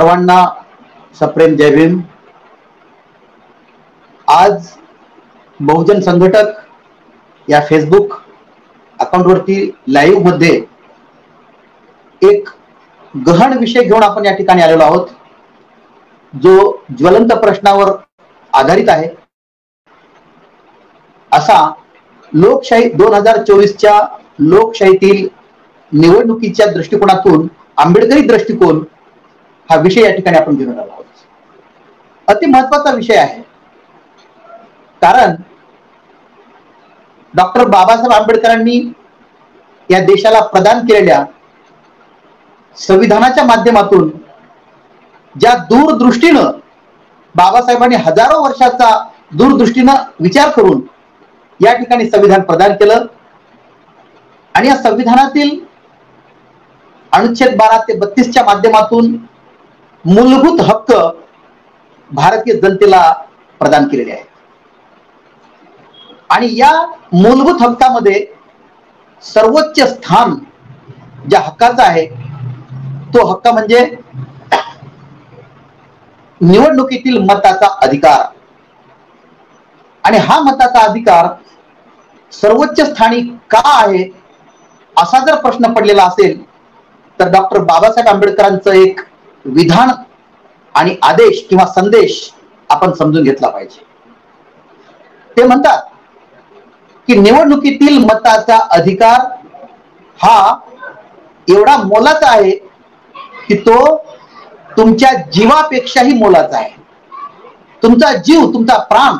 सर्वांना सप्रेम जय भीम। आज बहुजन संघटक या फेसबुक अकाउंटवरती लाईव्ह मध्ये एक गहन विषय घेऊन आपण या ठिकाणी आलेलो आहोत, जो ज्वलंत प्रश्नावर आधारित आहे। असा लोकशाही 2024च्या लोकशाहीतील निवडणुकीच्या दृष्टिकोनातून आंबेडकरी दृष्टिकोन हा विषय या ठिकाणी आपण घेऊन आलो आहोत। अति महत्वाचा विषय आहे, कारण डॉक्टर बाबासाहेब आंबेडकरांनी या देशाला प्रदान केलेल्या संविधानाच्या माध्यमातून ज्या दूरदृष्टीनं बाबासाहेबांनी हजारो वर्षाचा दूरदृष्टीनं विचार करून या ठिकाणी संविधान प्रदान केलं आणि या संविधानातील अनुच्छेद 12 ते 32च्या माध्यमातून मूलभूत हक्क भारतीय जनतेला प्रदान केलेले आहेत। आणि या मूलभूत हक्कामध्ये सर्वोच्च स्थान ज्या हक्काचा आहे तो हक्क म्हणजे निवडणुकीतील मताचा अधिकार। आणि हा मताचा अधिकार सर्वोच्च स्थानी का आहे असा जर प्रश्न पडलेला असेल तर डॉक्टर बाबासाहेब आंबेडकरांचं एक विधान आणि आदेश किंवा संदेश आपण समजून घेतला पाहिजे। ते म्हणतात की निवडणुकीतील मताचा अधिकार हा एवढा मोलाचा आहे की तो तुमच्या जीवापेक्षाही मोलाचा आहे। तुमचा जीव, तुमचा प्राण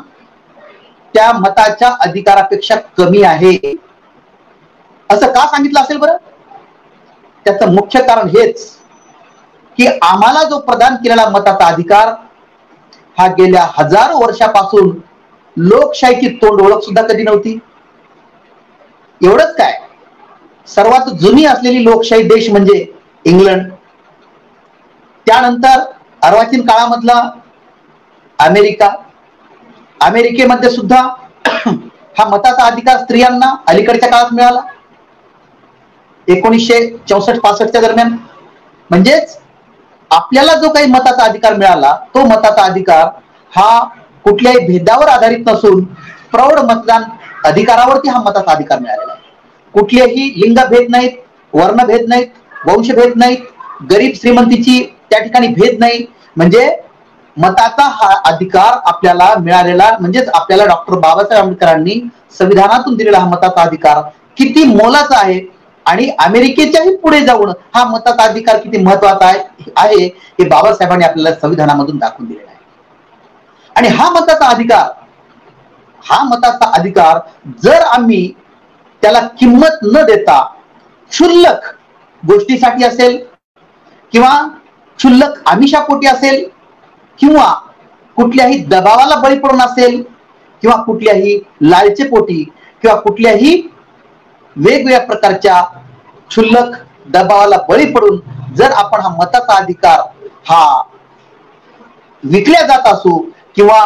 त्या मताच्या अधिकारापेक्षा कमी आहे असं का सांगितलं असेल बरं? त्याचं मुख्य कारण हेच की आम्हाला जो प्रदान केलेला मताचा अधिकार हा गेल्या हजारो वर्षापासून लोकशाहीची तोंड ओळख सुद्धा कधी नव्हती। एवढंच काय, सर्वात जुनी असलेली लोकशाही देश म्हणजे इंग्लंड, त्यानंतर अर्वाचीन काळामधला अमेरिका, अमेरिकेमध्ये सुद्धा हा मताचा अधिकार स्त्रियांना अलीकडच्या काळात मिळाला 1964-65च्या दरम्यान। म्हणजेच आपल्याला जो काही मताचा अधिकार मिळाला तो मताचा अधिकार हा कुठल्याही भेदावर आधारित नसून प्रौढ मतदान अधिकारावरती हा मताचा अधिकार मिळालेला आहे। कुठलेही लिंगभेद नाहीत, वर्णभेद नाहीत, वंशभेद नाहीत, गरीब श्रीमंतीची त्या ठिकाणी भेद नाही। म्हणजे मताचा हा अधिकार आपल्याला मिळालेला, म्हणजेच आपल्याला डॉक्टर बाबासाहेब आंबेडकरांनी संविधानातून दिलेला हा मताचा अधिकार किती मोलाचा आहे आणि अमेरिकेच्याही पुढे जाऊन हा मताचा अधिकार किती महत्वाचा आहे हे बाबासाहेबांनी आपल्याला संविधानामधून दाखवून दिलेला आहे। आणि हा मताचा अधिकार जर आम्ही त्याला किंमत न देता क्षुल्लक गोष्टीसाठी असेल किंवा क्षुल्लक आमिषापोटी असेल किंवा कुठल्याही दबावाला बळी पडून असेल किंवा कुठल्याही लालचेपोटी किंवा कुठल्याही वेगवेगळ्या प्रकारच्या क्षुल्लक दबावाला बळी पडून जर आपण हा मताचा अधिकार हा विकल्या जात असू किंवा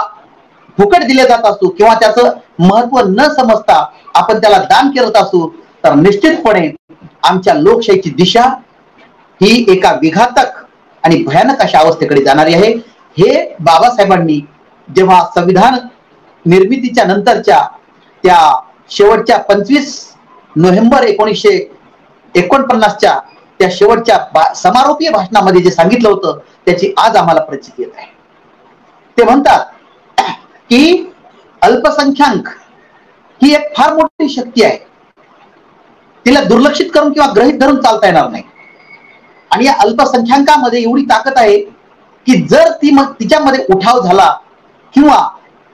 फुकट दिले जात असू किंवा त्याचं महत्व न समजता आपण त्याला दान करत असू तर निश्चितपणे आमच्या लोकशाहीची दिशा ही एका विघातक आणि भयानक अशा अवस्थेकडे जाणारी आहे। हे बाबासाहेबांनी जेव्हा संविधान निर्मितीच्या नंतरच्या त्या शेवटच्या 25 नोव्हेंबर 1949च्या त्या शेवटच्या समारोपीय भाषणामध्ये जे सांगितलं होतं त्याची आज आम्हाला प्रचिती येत आहे। ते म्हणतात की अल्पसंख्याक ही एक फार मोठी शक्ती आहे, तिला दुर्लक्षित करून किंवा गृहीत धरून चालता येणार नाही। आणि या अल्पसंख्याकामध्ये एवढी ताकद आहे की जर तिच्यामध्ये उठाव झाला किंवा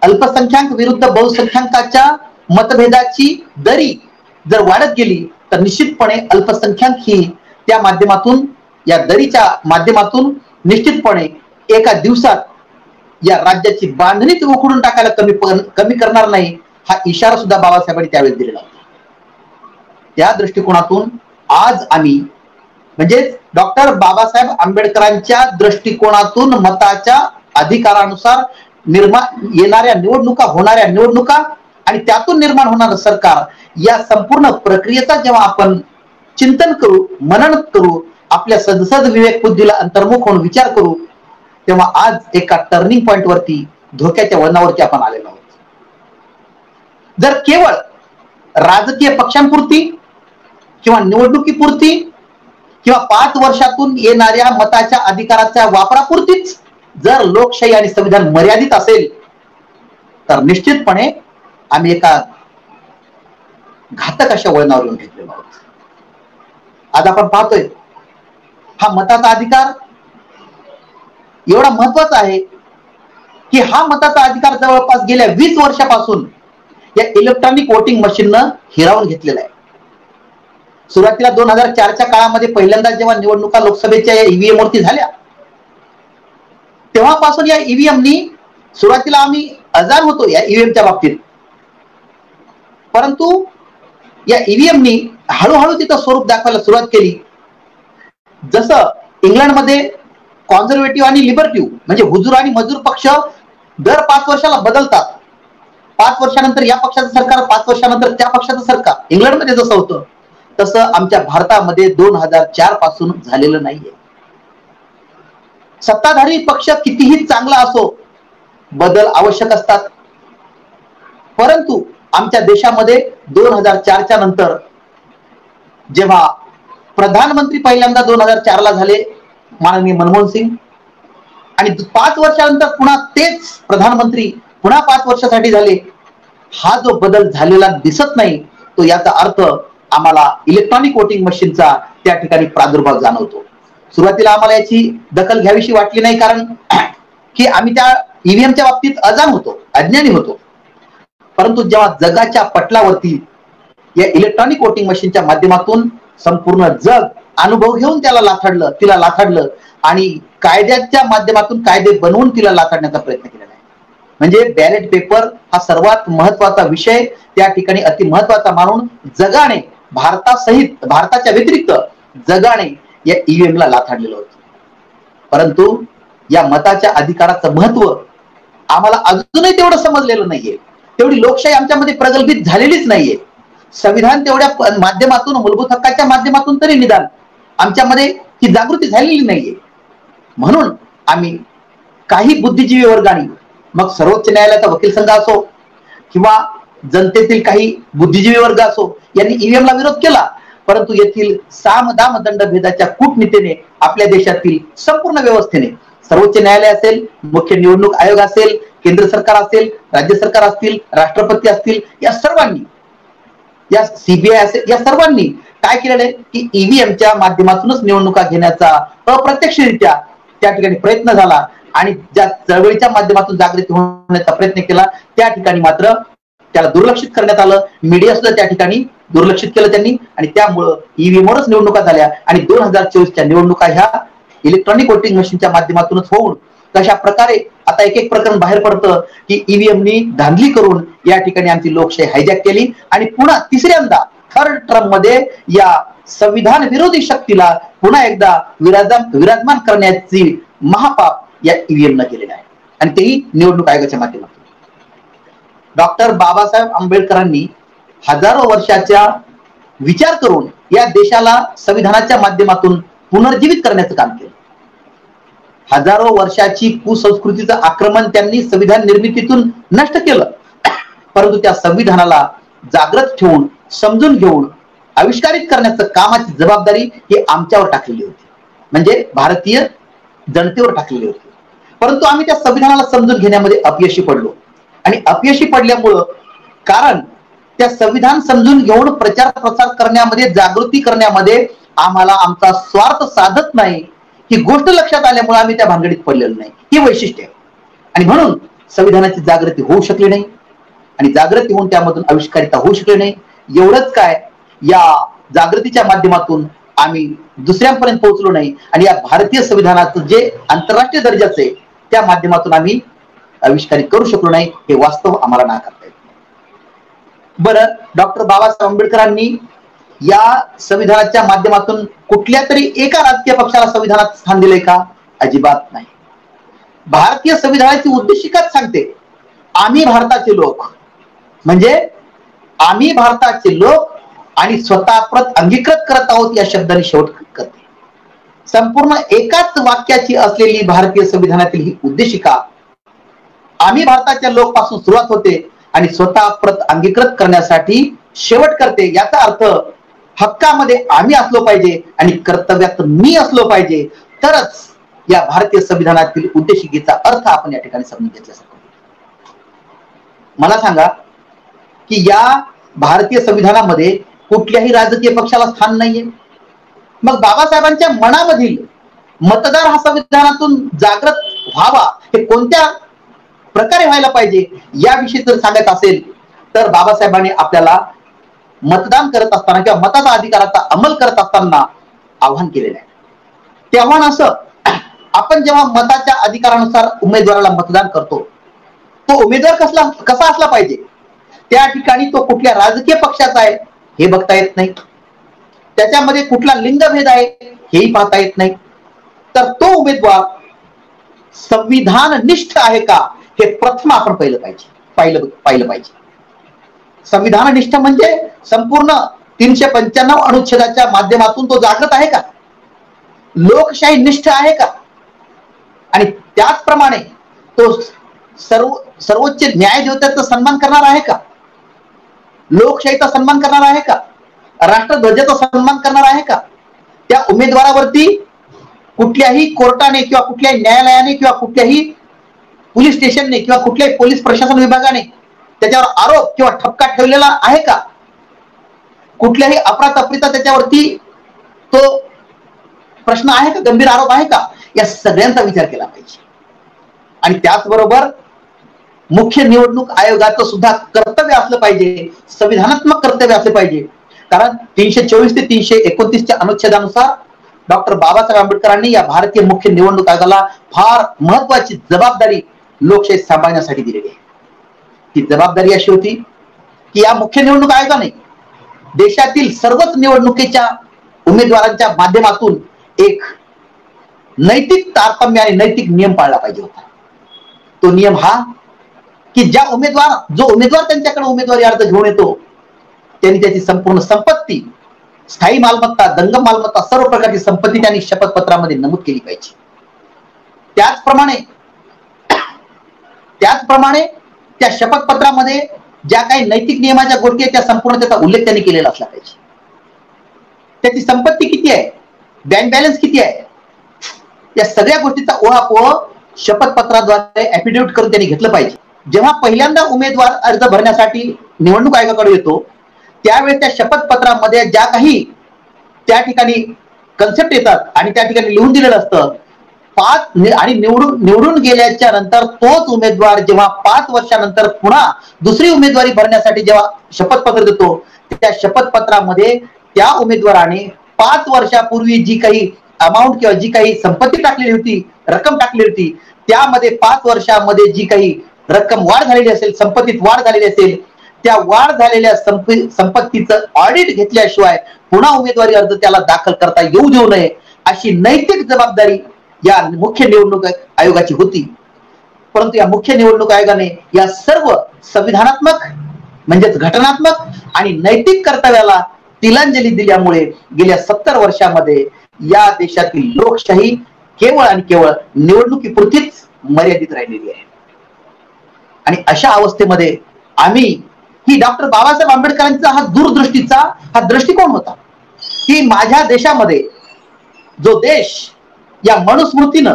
अल्पसंख्याक विरुद्ध बहुसंख्याकाच्या मतभेदाची दरी जर वाढत गेली तर निश्चितपणे अल्पसंख्याक ही त्या माध्यमातून, या दरीच्या माध्यमातून निश्चितपणे एका दिवसात या राज्याची बांधणीच उखडून टाकायला कमी करणार नाही हा इशारा सुद्धा बाबासाहेबांनी त्यावेळेस दिलेला होता। त्या दृष्टिकोनातून आज आम्ही म्हणजे डॉक्टर बाबासाहेब आंबेडकरांच्या दृष्टिकोनातून मताच्या अधिकारानुसार येणाऱ्या निवडणुका, होणाऱ्या निवडणुका आणि त्यातून निर्माण होणारं सरकार या संपूर्ण प्रक्रियेचा जेव्हा आपण चिंतन करू, मनन करू, आपल्या सदसद विवेक बुद्धीला अंतर्मुख होऊन विचार करू तेव्हा आज एका टर्निंग पॉइंट वरती, धोक्याच्या वळणावरती आपण आलेलो आहोत. जर केवळ राजकीय पक्षांपुरती किंवा निवडणुकीपुरती किंवा 5 वर्षातून येणाऱ्या मताच्या अधिकाराच्या वापरापुरतीच जर लोकशाही आणि संविधान मर्यादित असेल तर निश्चितपणे आम्ही एका घातक अशा वळणावर येऊन घेतलेलो आहोत. आज आपण पाहतोय हा मताचा अधिकार एवढा महत्वाचा आहे की हा मताचा अधिकार जवळपास गेल्या 20 वर्षापासून या इलेक्ट्रॉनिक वोटिंग मशीननं हिरावून घेतलेला आहे. सुरुवातीला 2004च्या काळामध्ये पहिल्यांदा जेव्हा निवडणुका लोकसभेच्या या ईव्हीएम वरती झाल्या तेव्हापासून या ईव्हीएमनी, सुरुवातीला आम्ही अजाण होतो या ईव्हीएमच्या बाबतीत, परंतु या ईव्हीएमनी हळूहळू तिथं स्वरूप दाखवायला सुरुवात केली. जसं इंग्लंडमध्ये कॉन्झर्वेटिव्ह आणि लिबर्टिव्ह म्हणजे हुजूर आणि मजूर पक्ष दर 5 वर्षाला बदलतात. 5 वर्षानंतर या पक्षाचं सरकार, 5 वर्षानंतर त्या पक्षाचं सरकार, इंग्लंडमध्ये जसं होतं तसं आमच्या भारतामध्ये 2004 पासून झालेलं नाहीये. सत्ताधारी पक्ष कितीही चांगला असो, बदल आवश्यक असतात, परंतु आमच्या देशामध्ये 2004च्या नंतर जेव्हा प्रधानमंत्री पहिल्यांदा 2004ला झाले माननीय मनमोहन सिंग, आणि 5 वर्षानंतर पुन्हा तेच प्रधानमंत्री पुन्हा 5 वर्षासाठी झाले, हा जो बदल झालेला दिसत नाही तो याचा अर्थ आम्हाला इलेक्ट्रॉनिक वोटिंग मशीनचा त्या ठिकाणी प्रादुर्भाव जाणवतो. सुरुवातीला आम्हाला याची दखल घ्यावीशी वाटली नाही, कारण की आम्ही त्या ईव्हीएमच्या बाबतीत अजाण होतो, अज्ञानी होतो. परंतु जेव्हा जगाच्या पटलावरती या इलेक्ट्रॉनिक वोटिंग मशीनच्या माध्यमातून संपूर्ण जग अनुभव घेऊन तिला लाथाडलं आणि कायद्याच्या माध्यमातून कायदे बनवून तिला लाथाडण्याचा प्रयत्न केलेला आहे. म्हणजे बॅलेट पेपर हा सर्वात महत्वाचा विषय त्या ठिकाणी अति महत्वाचा मानून जगाने, भारतासहित, भारताच्या व्यतिरिक्त जगाने या ईव्हीएम ला लाथाडलेलं होतं. परंतु या मताच्या अधिकाराचं महत्व आम्हाला अजूनही तेवढं समजलेलं नाहीये, तेवढी लोकशाही आमच्यामध्ये प्रगल्भित झालेलीच नाहीये. संविधान तेवढ्या माध्यमातून, मूलभूत हक्काच्या माध्यमातून तरी निदान आमच्यामध्ये ही जागृती झालेली नाहीये. म्हणून आम्ही काही बुद्धिजीवी वर्गाने, मग सर्वोच्च न्यायालयाचा वकील संघ असो किंवा जनतेतील काही बुद्धिजीवी वर्ग असो, यांनी ईव्हीएम ला विरोध केला. परंतु येथील साम दाम दंड भेदाच्या कूटनीतीने, आपल्या देशातील संपूर्ण व्यवस्थेने, सर्वोच्च न्यायालय असेल, मुख्य निवडणूक आयोग असेल, केंद्र सरकार असेल, राज्य सरकार असतील, राष्ट्रपती असतील, या सर्वांनी, या सीबीआय असेल, या सर्वांनी काय केलेलं आहे की ईव्हीएमच्या माध्यमातूनच निवडणुका घेण्याचा अप्रत्यक्षरित्या त्या ठिकाणी प्रयत्न झाला आणि ज्या चळवळीच्या माध्यमातून जागृती होण्याचा प्रयत्न केला त्या ठिकाणी मात्र त्याला दुर्लक्षित करण्यात आलं. मीडिया सुद्धा त्या ठिकाणी दुर्लक्षित केलं त्यांनी, आणि त्यामुळं ईव्हीएमवरच निवडणुका झाल्या. आणि 2024च्या निवडणुका ह्या इलेक्ट्रॉनिक वोटिंग मशीनच्या माध्यमातूनच होऊन कशा प्रकारे आता एक प्रकरण बाहेर पडतं की ईव्हीएमनी धांदली करून या ठिकाणी आमची लोकशाही हायजॅक केली आणि पुन्हा तिसऱ्यांदा थर्ड टर्म मध्ये या संविधान विरोधी शक्तीला पुन्हा एकदा विराजमान करण्याची महापाप या ईव्हीएम न केलेलं आहे, आणि तेही निवडणूक आयोगाच्या माध्यमातून. डॉक्टर बाबासाहेब आंबेडकरांनी हजारो वर्षाच्या विचार करून या देशाला संविधानाच्या माध्यमातून पुनर्जीवित करण्याचं काम केलं. हजारो वर्षाची कुसंस्कृतीचं आक्रमण त्यांनी संविधान निर्मितीतून नष्ट केलं, परंतु त्या संविधानाला जागृत ठेवून, समजून घेऊन आविष्कारित करण्याचं कामाची जबाबदारी ही आमच्यावर टाकलेली होती, म्हणजे भारतीय जनतेवर टाकलेली होती. परंतु आम्ही त्या संविधानाला समजून घेण्यामध्ये अपयशी पडलो, आणि अपयशी पडल्यामुळं, कारण त्या संविधान समजून घेऊन प्रचार प्रसार करण्यामध्ये, जागृती करण्यामध्ये आम्हाला आमचा स्वार्थ साधत नाही ही गोष्ट लक्षात आल्यामुळे आम्ही त्या भानगडीत पडलेलो नाही, हे वैशिष्ट्य आहे. आणि म्हणून संविधानाची जागृती होऊ शकली नाही, आणि जागृती होऊन त्यामधून आविष्कारिता होऊ शकली नाही. एवढंच काय, या जागृतीच्या माध्यमातून आम्ही दुसऱ्यांपर्यंत पोहोचलो नाही, आणि या भारतीय संविधानाचं जे आंतरराष्ट्रीय दर्जाचं आहे त्या माध्यमातून आम्ही आविष्कारित करू शकलो नाही, हे वास्तव आम्हाला नाकारता येत. बरं, डॉक्टर बाबासाहेब आंबेडकरांनी या संविधानाच्या माध्यमातून कुठल्या तरी एका राजकीय पक्षाला संविधानात स्थान दिलंय का? अजिबात नाही. भारतीय संविधानाची उद्देशिकाच सांगते, आम्ही भारताचे लोक, म्हणजे आम्ही भारताचे लोक, आणि स्वतः अंगीकृत करत आहोत या शब्दाने शेवट करते. संपूर्ण एकाच वाक्याची असलेली भारतीय संविधानातील ही उद्देशिका आम्ही भारताच्या लोक पासून सुरुवात होते आणि स्वतः प्रत अंगीकृत करण्यासाठी शेवट करते. याचा अर्थ हक्कामध्ये आम्ही असलो पाहिजे आणि कर्तव्यात मी असलो पाहिजे, तरच या भारतीय संविधानातील उद्देशिकेचा अर्थ आपण या ठिकाणी समजून घेतल्यासारखं. मला सांगा की या भारतीय संविधानामध्ये कुठल्याही राजकीय पक्षाला स्थान नाहीये. मग बाबासाहेबांच्या मनामधील मतदार हा संविधानातून जागृत व्हावा हे कोणत्या प्रकारे व्हायला पाहिजे याविषयी जर सांगायचं असेल तर बाबासाहेबांनी आपल्याला मतदान करत असताना किंवा मताचा अधिकाराचा अंमल करत असताना आव्हान केलेलं आहे. ते आव्हान असं, आपण जेव्हा मताच्या अधिकारानुसार उमेदवाराला मतदान करतो, तो उमेदवार कसा असला पाहिजे, त्या ठिकाणी तो कुठल्या राजकीय पक्षाचा आहे हे बघता येत नाही, त्याच्यामध्ये कुठला लिंगभेद आहे हेही पाहता येत नाही, तर तो उमेदवार संविधान निष्ठ आहे का हे प्रथम आपण पाहिलं पाहिजे. संविधान निष्ठ म्हणजे संपूर्ण 395 अनुच्छेदाच्या माध्यमातून तो जागृत आहे का, लोकशाही निष्ठ आहे का, आणि त्याचप्रमाणे तो सर्वोच्च न्यायदेवतेचा सन्मान करणार आहे का, लोकशाहीचा सन्मान करणार आहे का, राष्ट्रध्वजाचा सन्मान करणार आहे का. त्या उमेदवारावरती कुठल्याही कोर्टाने किंवा कुठल्याही न्यायालयाने किंवा कुठल्याही पोलीस स्टेशनने किंवा कुठल्याही पोलीस प्रशासन विभागाने त्याच्यावर आरोप किंवा ठपका ठेवलेला आहे का, कुठल्याही अफरातफरीचा त्याच्यावरती तो प्रश्न आहे का, गंभीर आरोप आहे का, या सगळ्यांचा विचार केला पाहिजे. आणि त्याचबरोबर मुख्य निवडणूक आयोगाचं सुद्धा कर्तव्य असलं पाहिजे, संविधानात्मक कर्तव्य असले पाहिजे. कारण 324 ते 329 अनुच्छेदानुसार डॉक्टर बाबासाहेब आंबेडकरांनी या भारतीय मुख्य निवडणूक आयोगाला फार महत्वाची जबाबदारी लोकशाही सांभाळण्यासाठी दिलेली आहे. ती जबाबदारी अशी होती की या मुख्य निवडणूक आयोगाने देशातील सर्वच निवडणुकीच्या उमेदवारांच्या माध्यमातून एक नैतिक तारतम्य आणि नैतिक नियम पाळला पाहिजे होता. तो नियम हा की जो उमेदवार त्यांच्याकडे उमेदवारी अर्ज घेऊन येतो त्यांनी त्याची संपूर्ण संपत्ती, स्थायी मालमत्ता, जंगम मालमत्ता, सर्व प्रकारची संपत्ती त्यांनी शपथपत्रामध्ये नमूद केली पाहिजे. त्याचप्रमाणे त्या शपथपत्रामध्ये ज्या काही नैतिक नियमाच्या गोष्टी आहेत त्या संपूर्ण त्याचा उल्लेख त्यांनी केलेला असला पाहिजे. त्याची संपत्ती किती आहे, बँक बॅलन्स किती आहे, या सगळ्या गोष्टीचा ओहापोह शपथपत्राद्वारे ऍफिडेव्हिट करून त्यांनी घेतलं पाहिजे. जेव्हा पहिल्यांदा उमेदवार अर्ज भरण्यासाठी निवडणूक आयोगाकडे येतो त्यावेळेस त्या शपथपत्रामध्ये ज्या काही त्या ठिकाणी कन्सेप्ट येतात आणि त्या ठिकाणी लिहून दिलेलं असतं, आणि निवडून गेल्याच्या नंतर तोच उमेदवार जेव्हा 5 वर्षानंतर पुन्हा दुसरी उमेदवारी भरण्यासाठी जेव्हा शपथपत्र देतो, त्या शपथपत्रामध्ये त्या उमेदवाराने 5 वर्षापूर्वी जी काही अमाऊंट किंवा जी काही संपत्ती टाकलेली होती, रक्कम टाकलेली होती, त्यामध्ये 5 वर्षामध्ये जी काही रक्कम वाढ झालेली असेल, संपत्तीत वाढ झालेली असेल, त्या वाढ झालेल्या संपत्तीचं ऑडिट घेतल्याशिवाय पुन्हा उमेदवारी अर्ज त्याला दाखल करता येऊ देऊ नये अशी नैतिक जबाबदारी या मुख्य निवडणूक आयोगाची होती. परंतु या मुख्य निवडणूक आयोगाने या सर्व संविधानात्मक म्हणजेच घटनात्मक आणि नैतिक कर्तव्याला तिलांजली दिल्यामुळे गेल्या 70 वर्षामध्ये या देशातील लोकशाही केवळ आणि केवळ निवडणुकीपुरतीच मर्यादित राहिलेली आहे. आणि अशा अवस्थेमध्ये आम्ही ही डॉक्टर बाबासाहेब आंबेडकरांचा हा दूरदृष्टीचा हा दृष्टिकोन होता की माझ्या देशामध्ये जो देश या मनुस्मृतीनं,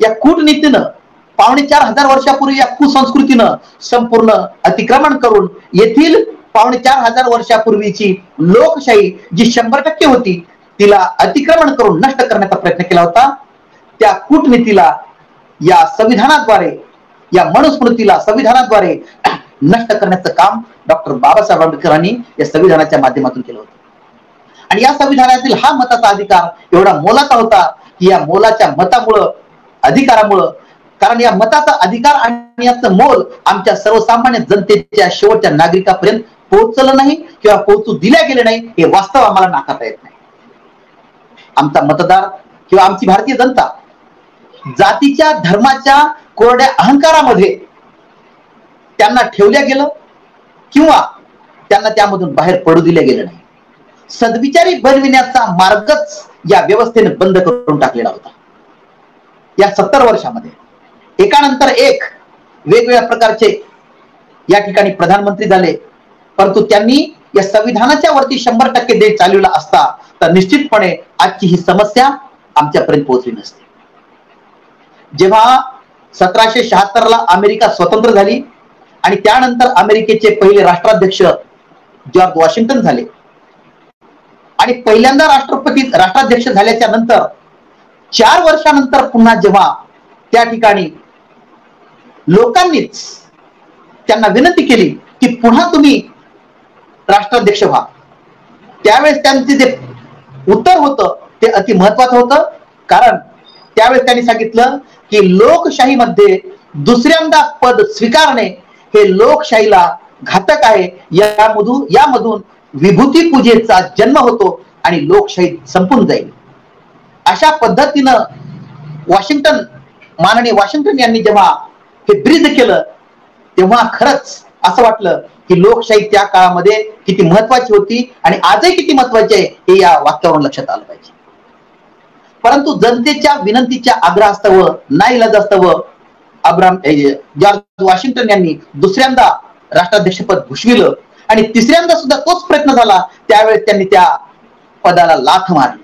या कूटनीतीनं 4,500 वर्षापूर्वी या कुसंस्कृतीनं संपूर्ण अतिक्रमण करून येथील 4,500 वर्षापूर्वीची लोकशाही जी 100% होती तिला अतिक्रमण करून नष्ट करण्याचा प्रयत्न केला होता, त्या कूटनीतीला या संविधानाद्वारे, या मनुस्मृतीला संविधानाद्वारे नष्ट करण्याचं काम डॉक्टर बाबासाहेब आंबेडकरांनी या संविधानाच्या माध्यमातून केलं होतं. आणि या संविधानातील हा मताचा अधिकार एवढा मोलाचा होता की या मोलाच्या मतामुळं, अधिकारामुळं, कारण या मताचा अधिकार आणि याचं मोल आमच्या सर्वसामान्य जनतेच्या शेवटच्या नागरिकापर्यंत पोहोचलं नाही किंवा पोहोचू दिल्या गेले नाही हे वास्तव आम्हाला नाकारता येत नाही. आमचा मतदार किंवा आमची भारतीय जनता जातीच्या, धर्माच्या कोरड्या अहंकारामध्ये त्यांना ठेवलं गेलं किंवा त्यांना त्यामधून बाहेर पडू दिलं गेलं नाही. सद्विचारी बनविण्याचा मार्गच या व्यवस्थेने बंद करून टाकलेला होता. या 70 वर्षामध्ये एकानंतर एक वेगवेगळ्या प्रकारचे या ठिकाणी प्रधानमंत्री झाले, परंतु त्यांनी या संविधानाच्या वरती 100% देश चालवला असता तर निश्चितपणे आजची ही समस्या आमच्यापर्यंत पोहोचली नसते. जेव्हा 1776 ला अमेरिका स्वतंत्र झाली आणि त्यानंतर अमेरिकेचे पहिले राष्ट्राध्यक्ष जॉर्ज वॉशिंग्टन झाले आणि पहिल्यांदा राष्ट्राध्यक्ष झाल्याच्या नंतर 4 वर्षानंतर पुन्हा जेव्हा त्या ठिकाणी लोकांनीच त्यांना विनंती केली की पुन्हा तुम्ही राष्ट्राध्यक्ष व्हा, त्यावेळेस त्यांचे जे उत्तर होतं ते अति महत्वाचं होतं. कारण त्यावेळेस त्यांनी सांगितलं की लोकशाहीमध्ये दुसऱ्यांदा पद स्वीकारणे हे लोकशाहीला घातक आहे. यामधून विभूती पूजेचा जन्म होतो आणि लोकशाही संपून जाईल. अशा पद्धतीनं माननीय वॉशिंग्टन यांनी जेव्हा हे ब्रीज केलं तेव्हा खरंच असं वाटलं की लोकशाही त्या काळामध्ये किती महत्वाची होती आणि आजही किती महत्वाची आहे हे या वाक्यावरून लक्षात आलं पाहिजे. परंतु जनतेच्या विनंतीच्या आग्रहास्तव नाईलाजास्तव जॉर्ज वॉशिंग्टन यांनी दुसऱ्यांदा राष्ट्राध्यक्षपद भूषविलं आणि तिसऱ्यांदा सुद्धा तोच प्रयत्न झाला. त्यावेळेस त्यांनी त्या पदाला लाथ मारली.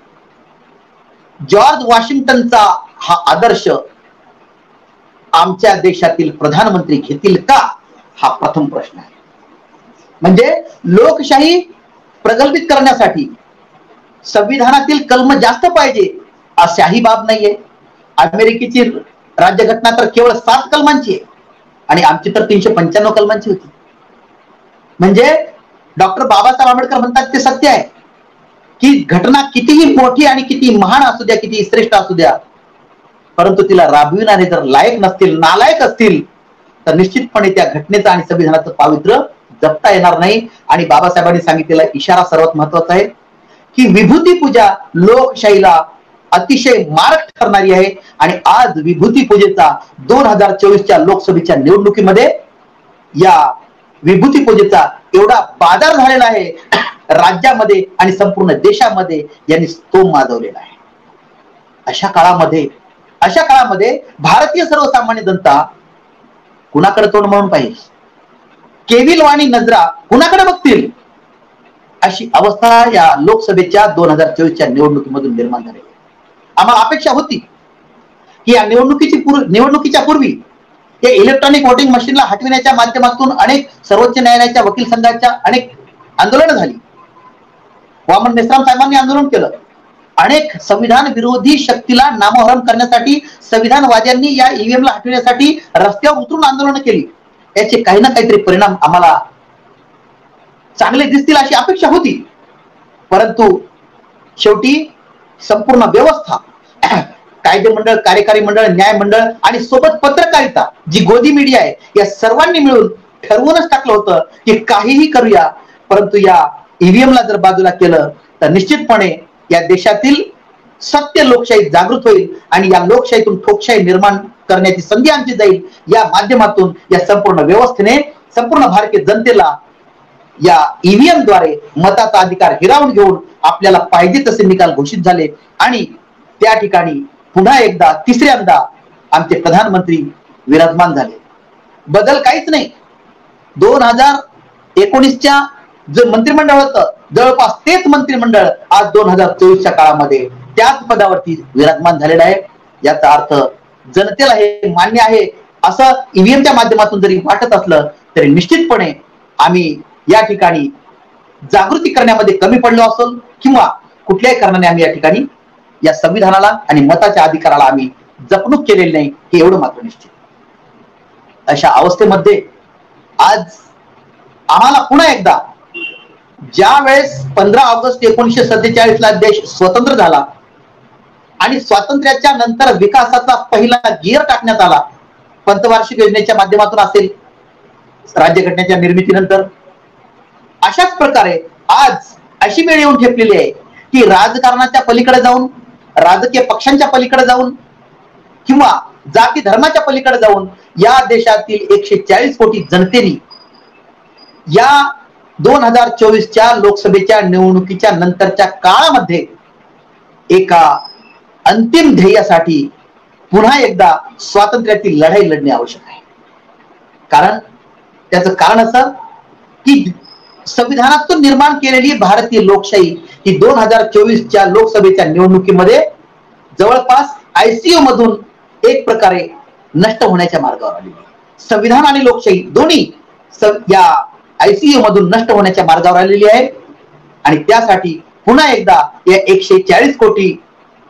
जॉर्ज वॉशिंग्टनचा हा आदर्श आमच्या देशातील प्रधानमंत्री घेतील का हा प्रथम प्रश्न आहे. म्हणजे लोकशाही प्रगल्भित करण्यासाठी संविधानातील कलम जास्त पाहिजे अशाही बाब नाहीये. अमेरिकेची राज्यघटना तर केवळ 7 कलमांची आहे आणि आमची तर 395 कलमांची होती. म्हणजे डॉक्टर बाबासाहेब आंबेडकर म्हणतात ते सत्य आहे की घटना कितीही मोठी आणि किती महान असू द्या, किती श्रेष्ठ असू द्या, परंतु तिला राबविणारे जर लायक नसतील, नालायक असतील तर निश्चितपणे त्या घटनेचं आणि संविधानाचं पावित्र्य जपता येणार नाही. आणि बाबासाहेबांनी सांगितलेला इशारा सर्वात महत्वाचा आहे की विभूती पूजा लोकशाहीला अतिशय मारक ठरणारी आहे. आणि आज विभूती पूजेचा 2024च्या लोकसभेच्या निवडणुकीमध्ये या विभूती पूजेचा एवढा बाजार झालेला आहे राज्यामध्ये आणि संपूर्ण देशामध्ये, यांनी स्तोम माजवलेला आहे. अशा काळामध्ये भारतीय सर्वसामान्य जनता कुणाकडे तोंड म्हणून पाहिजे, केविलवाणी नजरा कुणाकडे बघतील, अशी अवस्था या लोकसभेच्या 2024च्या निवडणुकीमधून निर्माण झाली. आम्हाला अपेक्षा होती की या निवडणुकीच्या पूर्वी या इलेक्ट्रॉनिक वोटिंग मशीनला हटविण्याच्या माध्यमातून अनेक सर्वोच्च न्यायालयाच्या वकील संघाच्या अनेक आंदोलनं झाली. वामन मेश्राम साहेबांनी आंदोलन केलं. अनेक संविधान विरोधी शक्तीला नामोहरम करण्यासाठी संविधानवाद्यांनी या ईव्हीएमला हटविण्यासाठी रस्त्यावर उतरून आंदोलन केली. याचे काही ना काहीतरी परिणाम आम्हाला चांगले दिसतील अशी अपेक्षा होती. परंतु शेवटी संपूर्ण व्यवस्था, कायदे मंडळ, कार्यकारी मंडळ, न्याय मंडळ आणि सोबत पत्रकारिता, जी गोदी मीडिया आहे, या सर्वांनी मिळून ठरवूनच टाकलं होतं की काहीही करूया, परंतु या ईव्हीएमला जर बाजूला केलं तर निश्चितपणे या देशातील सत्य लोकशाही जागृत होईल आणि या लोकशाहीतून ठोकशाही निर्माण करण्याची संधी आमची जाईल. या माध्यमातून या संपूर्ण व्यवस्थेने संपूर्ण भारतीय जनतेला या ईव्हीएम द्वारे मताचा अधिकार हिरावून घेऊन आपल्याला पाहिजे तसे निकाल घोषित झाले आणि त्या ठिकाणी पुन्हा एकदा तिसऱ्यांदा आमचे प्रधानमंत्री विराजमान झाले. बदल काहीच नाही. 2019च्या जे मंत्रिमंडळ होतं जवळपास तेच मंत्रिमंडळ आज 2024च्या काळामध्ये त्याच पदावरती विराजमान झालेलं आहे. याचा अर्थ जनतेला हे मान्य आहे असं ईव्हीएमच्या माध्यमातून जरी वाटत असलं तरी निश्चितपणे आम्ही या ठिकाणी जागृती करण्यामध्ये कमी पडलो असेल किंवा कुठल्याही कारणाने आम्ही या ठिकाणी या संविधानाला आणि मताच्या अधिकाराला आम्ही जपणूक केलेली नाही, हे एवढं मात्र निश्चित. अशा अवस्थेमध्ये आज आम्हाला पुन्हा एकदा ज्या वेळेस 15 ऑगस्ट 1947 ला देश स्वतंत्र झाला आणि स्वातंत्र्याच्या नंतर विकासाचा पहिला गिअर टाकण्यात आला, पंचवार्षिक योजनेच्या माध्यमातून असेल, राज्यघटनेच्या निर्मितीनंतर, अशाच प्रकारे आज अशी वेळ येऊन ठेपलेली आहे की राजकारणाच्या पलीकडे जाऊन, राजकीय पक्षांच्या पलीकडे जाऊन किंवा जाती धर्माच्या पलीकडे जाऊन या देशातील 140 कोटी जनतेने या 2024च्या लोकसभेच्या निवडणुकीच्या नंतरच्या काळामध्ये एका अंतिम ध्येयासाठी पुन्हा एकदा स्वातंत्र्याची लढाई लढणे आवश्यक आहे. कारण त्याचं कारण असं की संविधानातून निर्माण केलेली भारतीय लोकशाही ही 2024च्या लोकसभेच्या निवडणुकीमध्ये जवळपास आयसीयू मधून एक प्रकारे नष्ट होण्याच्या मार्गावर आलेली आहे. संविधान आणि लोकशाही दोन्ही या आयसीयू मधून नष्ट होण्याच्या मार्गावर आलेली आहे. आणि त्यासाठी पुन्हा एकदा या 140 कोटी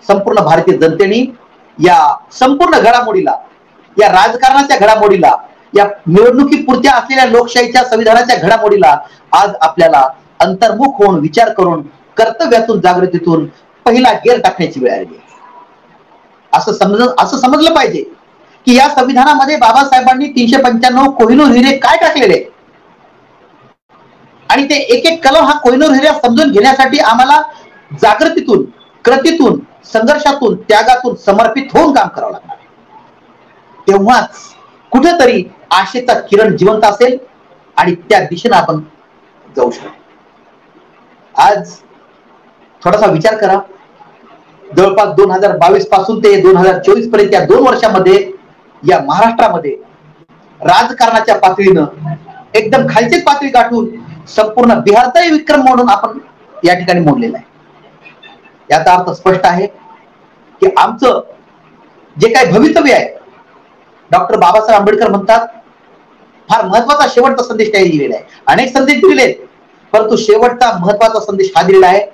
संपूर्ण भारतीय जनतेने या संपूर्ण घडामोडीला, या राजकारणाच्या घडामोडीला, या निवडणुकीपुरत्या असलेल्या लोकशाहीच्या संविधानाच्या घडामोडीला आज आपल्याला अंतर्मुख होऊन विचार करून कर्तव्यातून जागृतीतून पहिला गेर टाकण्याची वेळ आली आहे. असं समजलं पाहिजे की या संविधानामध्ये बाबासाहेबांनी 395 कोहिनूर हिरे काय टाकलेले आणि ते एक एक कलम हा कोहिनूर हिरा समजून घेण्यासाठी आम्हाला जागृतीतून, कृतीतून, संघर्षातून, त्यागातून समर्पित होऊन काम करावं लागणार. तेव्हाच कुठेतरी आशेचा किरण जिवंत असेल आणि त्या दिशेने आपण जाऊ शकतो. आज थोडासा विचार करा. जवळपास 2022 पासून ते 2024 पर्यंत या 2 वर्षामध्ये या महाराष्ट्रामध्ये राजकारणाच्या पातळीनं एकदम खालचीच पातळी गाठून संपूर्ण बिहारचाही विक्रम म्हणून आपण या ठिकाणी मोडलेला आहे. याचा अर्थ स्पष्ट आहे की आमचं जे काही भवितव्य आहे, डॉक्टर बाबासाहेब आंबेडकर म्हणतात फार महत्वाचा शेवटचा संदेश त्यांनी दिलेला आहे. अनेक संदेश दिलेले आहेत, परंतु शेवटचा महत्वाचा संदेश हा दिलेला आहे.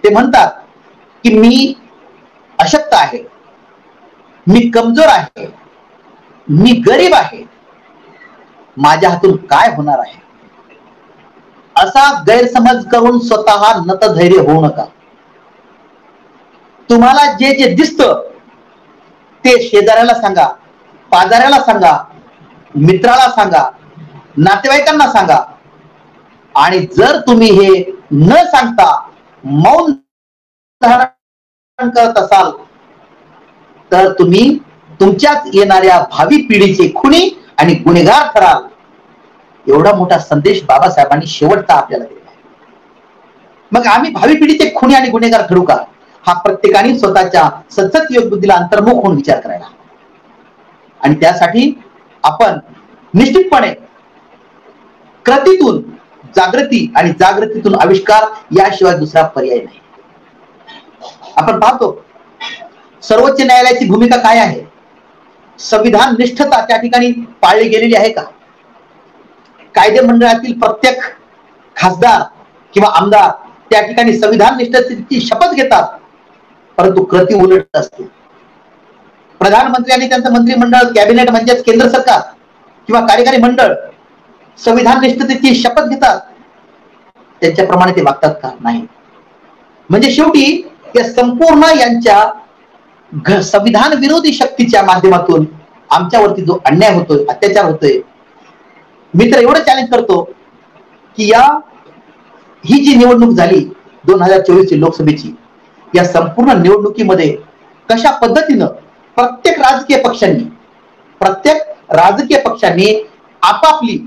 ते म्हणतात की मी अशक्त आहे, मी कमजोर आहे, मी गरीब आहे, माझ्या हातून काय होणार आहे, असा गैरसमज करून स्वतः नतधैर्य होऊ नका. तुम्हाला जे जे दिसतं ते शेजाऱ्याला सांगा, पाजाऱ्याला सांगा, मित्राला सांगा, नातेवाईकांना सांगा. आणि जर तुम्ही हे न सांगता मौन धारण करत असाल तर तुम्ही तुमच्याच येणाऱ्या भावी पिढीचे खुनी आणि गुन्हेगार ठराल. एवढा मोठा संदेश बाबासाहेबांनी शेवटचा आपल्याला दिला आहे. मग आम्ही भावी पिढीचे खुनी आणि गुन्हेगार ठरू का? हा प्रत्येकाने स्वतःच्या सद्सद्विवेक बुद्धीला अंतर्मुख होऊन विचार करायला. आणि त्यासाठी आपण निश्चितपणे कृतीतून जागृती आणि जागृतीतून आविष्कार याशिवाय दुसरा पर्याय नाही. आपण पाहतो सर्वोच्च न्यायालयाची भूमिका काय आहे. संविधान निष्ठता त्या ठिकाणी पाळली गेलेली आहे का? कायदे मंडळातील प्रत्येक खासदार किंवा आमदार त्या ठिकाणी संविधान निष्ठतेची शपथ घेतात, परंतु कृती उलट असते. प्रधानमंत्री आणि त्यांचं मंत्रिमंडळ, कॅबिनेट म्हणजेच केंद्र सरकार किंवा कार्यकारी मंडळ संविधान निष्ठतेची शपथ घेतात, त्यांच्याप्रमाणे ते वागतात का? नाही. म्हणजे शेवटी या संपूर्ण यांच्या संविधान विरोधी शक्तीच्या माध्यमातून आमच्यावरती जो अन्याय होतोय, अत्याचार होतोय, मी तर एवढं चॅलेंज करतो की ही जी निवडणूक झाली 2024 ची लोकसभेची, या संपूर्ण निवडणुकीमध्ये कशा पद्धतीनं प्रत्येक राजकीय पक्षांनी आपापली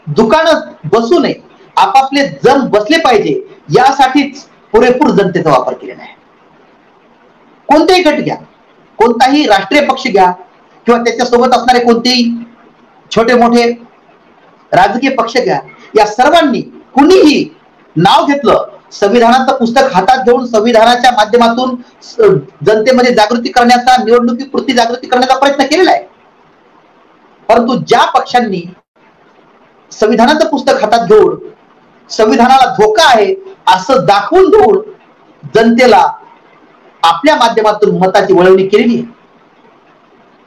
दुकानं बसू नये, आपापले जम बसले पाहिजे यासाठीच पुरेपूर जनतेचा वापर केलेला आहे. कोणतेही गट घ्या, कोणताही राष्ट्रीय पक्ष घ्या किंवा त्याच्यासोबत असणारे कोणतेही छोटे मोठे राजकीय पक्ष घ्या, या सर्वांनी कुणीही नाव घेतलं, संविधानाचं पुस्तक हातात घेऊन संविधानाच्या माध्यमातून जनतेमध्ये जागृती करण्याचा, निवडणुकीपुरती जागृती करण्याचा प्रयत्न केलेला आहे. परंतु ज्या पक्षांनी संविधानाचं पुस्तक हातात घेऊन संविधानाला धोका आहे असं दाखवून देऊन जनतेला आपल्या माध्यमातून मताची वळवणी केलेली आहे,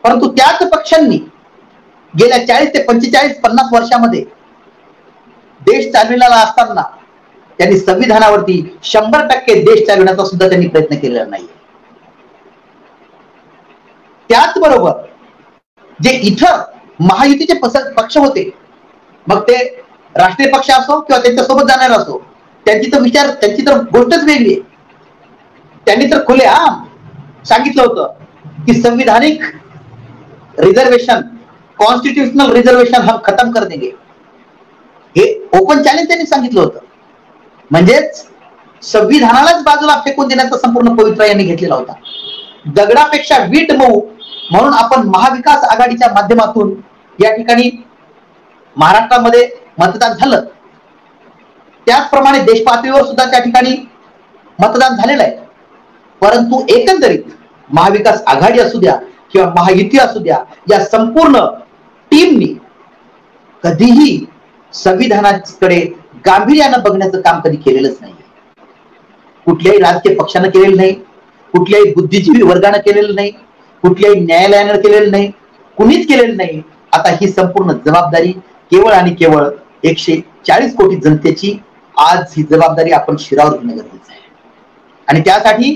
परंतु त्याच पक्षांनी गेल्या 40 ते 45, 50 वर्षामध्ये देश चालविलेला असताना त्यांनी संविधानावरती 100% देश चालविण्याचा सुद्धा त्यांनी प्रयत्न केलेला नाही. त्याचबरोबर जे इतर महायुतीचे पक्ष होते, मग ते राष्ट्रीय पक्ष असो किंवा त्यांच्यासोबत जाणार असो, त्यांची तर गोष्टच वेगळी आहे. त्यांनी तर खुलेआम सांगितलं होतं की संविधानिक रिझर्वेशन, कॉन्स्टिट्यूशनल रिझर्वेशन हम खत्म कर देंगे. हे ओपन चॅलेंज त्यांनी सांगितलं होतं. म्हणजेच संविधानालाच बाजूला फेकून देण्याचा संपूर्ण पवित्रा यांनी घेतलेला होता. दगडापेक्षा वीट मऊ म्हणून आपण महाविकास आघाडीच्या माध्यमातून या ठिकाणी महाराष्ट्रामध्ये मतदान झालं. त्याचप्रमाणे देशपातळीवर सुद्धा त्या ठिकाणी मतदान झालेलं आहे. परंतु एकंदरीत महाविकास आघाडी असू द्या किंवा महायुती असू द्या, या संपूर्ण टीमनी कधीही संविधानाकडे गांभीर्यानं बघण्याचं काम कधी केलेलंच नाही. कुठल्याही राजकीय पक्षानं केलेलं नाही, कुठल्याही बुद्धिजीवी वर्गानं केलेलं नाही, कुठल्याही न्यायालयानं केलेलं नाही, कुणीच केलेलं नाही. आता ही संपूर्ण जबाबदारी केवळ आणि केवळ 140 कोटी जनतेची आज ही जबाबदारी आपण शिरावर घेणं गरजेचं आहे. आणि त्यासाठी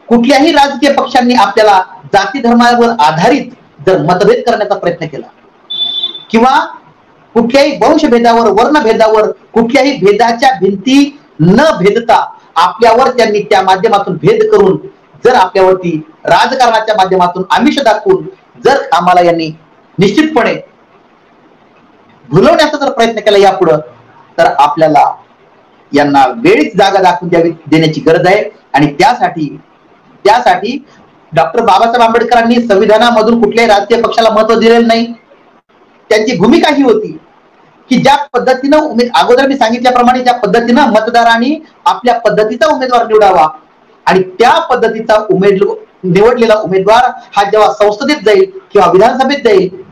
कुठल्याही राजकीय पक्षांनी आपल्याला जाती धर्मावर आधारित जर मतभेद करण्याचा प्रयत्न केला किंवा कुठल्याही वंशभेदावर वर्णभेदावर कुठल्याही भेदाच्या भिंती न भेदता आपल्यावर त्यांनी त्या माध्यमातून भेद करून जर आपल्यावरती राजकारणाच्या माध्यमातून आमिष दाखवून जर आम्हाला यांनी निश्चितपणे भुलवण्याचा जर प्रयत्न केला यापुढं, तर आपल्याला यांना वेळीच जागा दाखवून देण्याची गरज आहे. आणि त्यासाठी डॉक्टर बाबासाहेब आंबेडकरांनी संविधानामधून कुठल्याही राजकीय पक्षाला महत्व दिलेलं नाही. त्यांची भूमिका ही होती की ज्या पद्धतीनं अगोदर मी सांगितल्याप्रमाणे ज्या पद्धतीनं मतदारांनी आपल्या पद्धतीचा उमेदवार निवडावा आणि त्या पद्धतीचा निवडलेला उमेदवार हा जेव्हा संसदेत जाईल किंवा विधानसभेत जाईल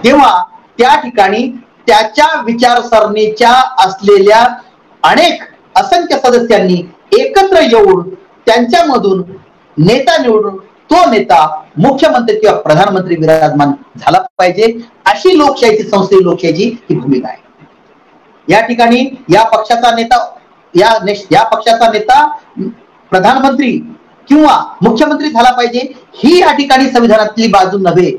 तेव्हा त्या ठिकाणी त्याच्या विचारसरणीच्या असलेल्या अनेक असंख्य सदस्यांनी एकत्र येऊन त्यांच्यामधून नेता निवडून तो नेता मुख्यमंत्री किंवा प्रधानमंत्री विराजमान झाला पाहिजे. अशी लोकशाहीची संसदीय लोकशाहीची ही भूमिका आहे. या ठिकाणी या पक्षाचा नेता प्रधानमंत्री किंवा मुख्यमंत्री झाला पाहिजे ही या ठिकाणी संविधानातली बाजू नव्हे.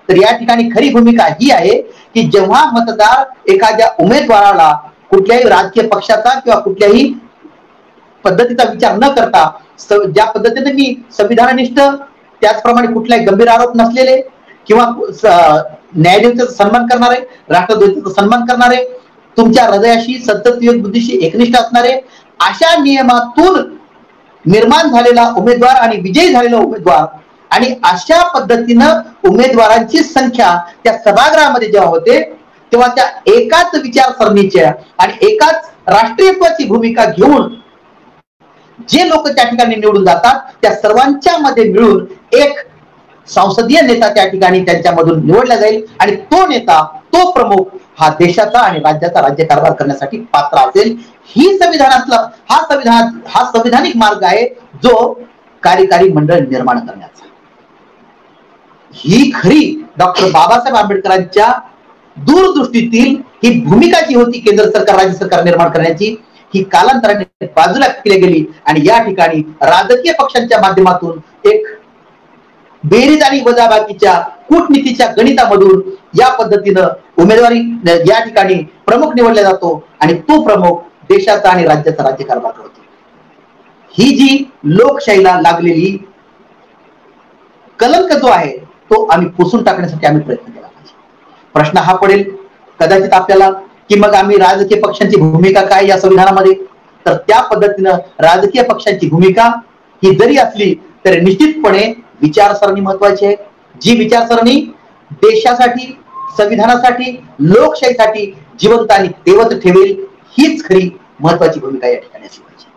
तर या ठिकाणी खरी भूमिका ही आहे की जेव्हा मतदार एखाद्या उमेदवाराला कुठल्याही राजकीय पक्षाचा किंवा कुठल्याही पद्धतीचा विचार न करता ज्या पद्धतीने मी संविधाननिष्ठ त्याचप्रमाणे कुठलाही गंभीर आरोप नसलेले किंवा न्यायदेवतेचा सन्मान करणारे, राष्ट्रध्वजाचा सन्मान करणारे, तुमच्या हृदयाशी सतत विवेक बुद्धीशी एकनिष्ठ असणारे अशा नियमातून निर्माण झालेला उमेदवार आणि विजयी झालेला उमेदवार आणि अशा पद्धतीनं उमेदवारांची संख्या त्या सभागृहामध्ये जेव्हा होते तेव्हा त्या एकाच विचारसरणीच्या आणि एकाच राष्ट्रीयत्वाची भूमिका घेऊन जे लोक त्या ठिकाणी निवडून जातात त्या सर्वांच्या मध्ये मिळून एक संसदीय नेता त्या ठिकाणी त्यांच्यामधून निवडला जाईल आणि तो नेता, तो प्रमुख हा देशाचा आणि राज्याचा राज्यकारभार करण्यासाठी पात्र असेल. ही हा संविधानिक मार्ग आहे जो कार्यकारी मंडळ निर्माण करण्याचा. ही खरी डॉक्टर बाबासाहेब आंबेडकरांच्या दूरदृष्टीतील ही भूमिका जी होती केंद्र सरकार राज्य सरकार निर्माण करण्याची, ही कालांतराने बाजूला केली गेली आणि या ठिकाणी राजकीय पक्षांच्या माध्यमातून एक बेरीज आणि वजाबाकीच्या कूटनीतीच्या गणितामधून या पद्धतीनं उमेदवारी या ठिकाणी प्रमुख निवडला जातो आणि तो प्रमुख देशाचा आणि राज्याचा राज्यकारभार करतो. ही जी लोकशाहीला लागलेली कलंक जो आहे तो आम्ही पुसून टाकण्यासाठी आम्ही प्रयत्न केला पाहिजे. प्रश्न हा पडेल कदाचित आपल्याला की मग आम्ही राजकीय पक्षांची भूमिका काय या संविधानामध्ये, तर त्या पद्धतीनं राजकीय पक्षांची भूमिका ही जरी असली तरी निश्चितपणे विचारसरणी महत्वाची आहे. जी विचारसरणी देशासाठी, संविधानासाठी, लोकशाहीसाठी जिवंत आणि देवत ठेवेल हीच खरी महत्वाची भूमिका या ठिकाणी असली पाहिजे.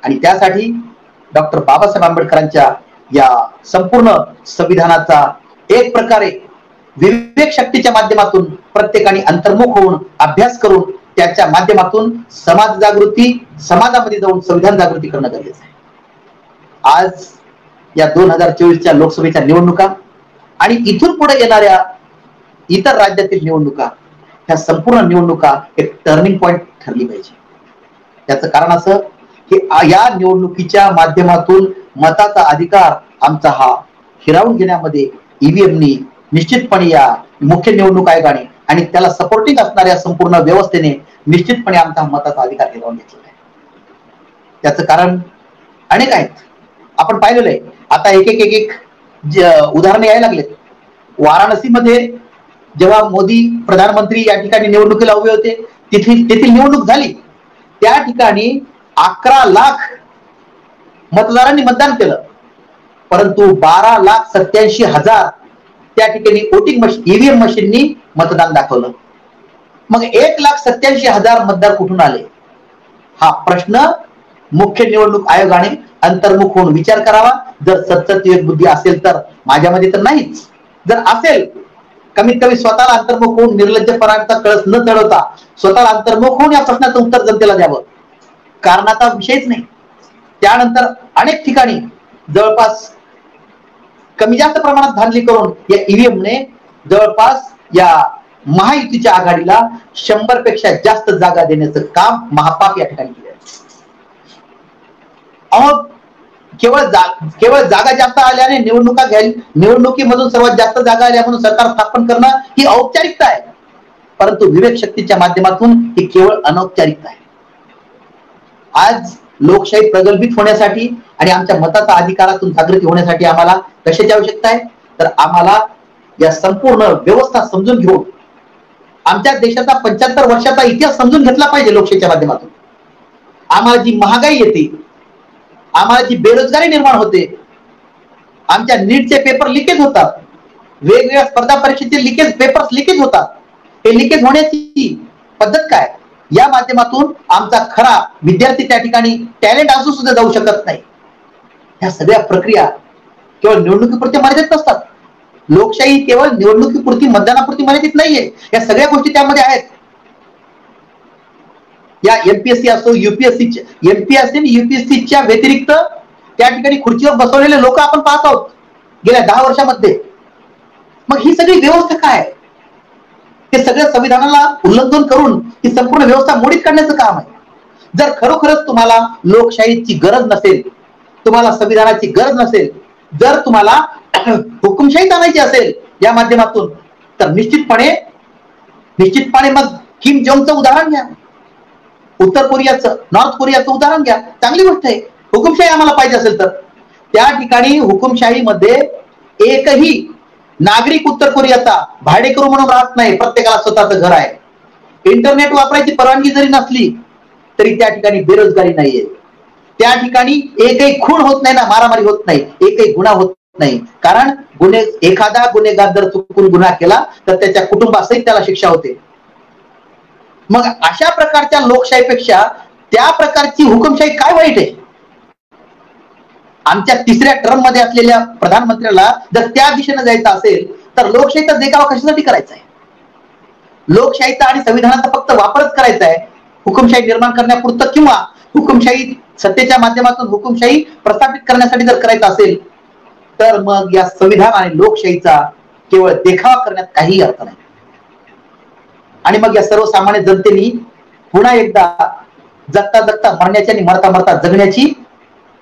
आणि त्यासाठी डॉक्टर बाबासाहेब आंबेडकरांच्या या संपूर्ण संविधानाचा एक प्रकारे विवेक शक्तीच्या माध्यमातून प्रत्येकाने अंतर्मुख होऊन अभ्यास करून त्याच्या माध्यमातून समाज जागृती, समाजामध्ये जाऊन संविधान जागृती करणं गरजेचं आहे. आज या 2024च्या लोकसभेच्या निवडणुका आणि इथून पुढे येणाऱ्या इतर राज्यातील निवडणुका, ह्या संपूर्ण निवडणुका एक टर्निंग पॉइंट ठरली पाहिजे. त्याचं कारण असं की या निवडणुकीच्या माध्यमातून मताचा अधिकार आमचा हा हिरावून घेण्यामध्ये ईव्हीएमनी निश्चितपणे या मुख्य निवडणूक आयोगाने आणि त्याला सपोर्टिंग असणाऱ्या संपूर्ण व्यवस्थेने निश्चितपणे आमचा मताचा अधिकार हिरावून घेतलेला आहे. त्याचं कारण अनेक आहेत, आपण पाहिलेलं आहे. आता एक एक एक एक उदाहरणे यायला लागलेत. वाराणसीमध्ये जेव्हा मोदी प्रधानमंत्री या ठिकाणी निवडणुकीला उभे होते, तेथील निवडणूक झाली, त्या ठिकाणी 11 लाख मतदारांनी मतदान केलं, परंतु 12,87,000 त्या ठिकाणी वोटिंग मशीन ईव्हीएम मशीननी मतदान दाखवलं. मग 1,87,000 मतदार कुठून आले? हा प्रश्न मुख्य निवडणूक आयोगाने अंतर्मुख होऊन विचार करावा. जर सतत विवेक बुद्धी असेल तर, माझ्यामध्ये तर नाहीच. जर असेल, कमीत कमी स्वतःला अंतर्मुख होऊन निर्लज्जपणाचा कळस न चढवता स्वतःला अंतर्मुख होऊन या प्रश्नाचं उत्तर जनतेला द्यावं. कारणाचा विषयच नाही. त्यानंतर अनेक ठिकाणी जवळपास कमी जास्त प्रमाणात धांदली करून या ईव्हीएमने जवळपास या महायुतीच्या आघाडीला 100 पेक्षा जास्त जागा देण्याचं काम महापाप या ठिकाणी केलं. केवळ जागा जास्त आल्याने निवडणुकीमधून सर्वात जास्त जागा आल्या म्हणून सरकार स्थापन करणं ही औपचारिकता आहे, परंतु विवेक शक्तीच्या माध्यमातून ही केवळ अनौपचारिकता आहे. आज लोकशाही प्रगल्भित होण्यासाठी आणि आमच्या मताचा अधिकारातून जागृती होण्यासाठी आम्हाला कशाची आवश्यकता आहे? तर आम्हाला या संपूर्ण व्यवस्था समजून घेऊन आमच्या देशाचा 75 वर्षाचा इतिहास समजून घेतला पाहिजे. लोकशाहीच्या माध्यमातून आम्हाला जी महागाई येते, आम्हाला जी बेरोजगारी निर्माण होते, आमच्या नीटचे पेपर लिकेज होतात, वेगवेगळ्या स्पर्धा परीक्षेचे लिकेज पेपर्स लिकेज होतात. हे लिकेज होण्याची पद्धत काय? या माध्यमातून आमचा खरा विद्यार्थी त्या ठिकाणी टॅलेंट असू सुद्धा जाऊ शकत नाही. ह्या सगळ्या प्रक्रिया केवळ निवडणुकीपुरती मर्यादित नसतात. लोकशाही केवळ निवडणुकीपुरती मतदानापुरती मर्यादित नाहीये. या सगळ्या गोष्टी त्यामध्ये आहेत. या एमपीएससी असो, एमपीएससी आणि युपीएससीच्या व्यतिरिक्त त्या ठिकाणी खुर्चीवर बसवलेले लोक आपण पाहत आहोत गेल्या 10 वर्षामध्ये. मग ही सगळी व्यवस्था काय? हे सगळ्या संविधानाला उल्लंघन करून ही संपूर्ण व्यवस्था मोडीत काढण्याचं काम आहे. जर खरोखरच तुम्हाला लोकशाहीची गरज नसेल, तुम्हाला संविधानाची गरज नसेल, जर तुम्हाला हुकुमशाही आणायची असेल या माध्यमातून, तर निश्चितपणे मग किम जोंगचं उदाहरण घ्या, उत्तर कोरियाचं, नॉर्थ कोरियाचं उदाहरण घ्या. चांगली गोष्ट आहे. हुकुमशाही आम्हाला पाहिजे असेल तर त्या ठिकाणी हुकुमशाहीमध्ये एकही नागरिक उत्तर कोरियाचा भाडेकरू म्हणून राहत नाही. प्रत्येकाला स्वतःचं घर आहे. इंटरनेट वापरायची परवानगी जरी नसली तरी त्या ठिकाणी बेरोजगारी नाहीये. त्या ठिकाणी एकही खून होत नाही ना, मारामारी होत नाही, एकही गुन्हा होत नाही. कारण एखादा गुन्हेगार जर चुकून गुन्हा केला तर त्याच्या कुटुंबासहित त्याला शिक्षा होते. मग अशा प्रकारच्या लोकशाहीपेक्षा त्या प्रकारची हुकुमशाही काय वाईट आहे? आमच्या 3ऱ्या टर्म मध्ये असलेल्या प्रधानमंत्र्याला जर त्या दिशेने जायचं असेल तर लोकशाहीचा देखावा कशासाठी करायचा आहे? लोकशाहीचा आणि संविधानाचा फक्त वापरच करायचा आहे हुकुमशाही निर्माण करण्यापुरतं, किंवा हुकुमशाही सत्तेच्या माध्यमातून हुकुमशाही प्रस्थापित करण्यासाठी जर करायचं असेल तर मग या संविधान आणि लोकशाहीचा केवळ देखावा करण्यात काही अर्थ नाही. आणि मग या सर्वसामान्य जनतेने पुन्हा एकदा जगता जगता मरण्याची आणि मरता मरता जगण्याची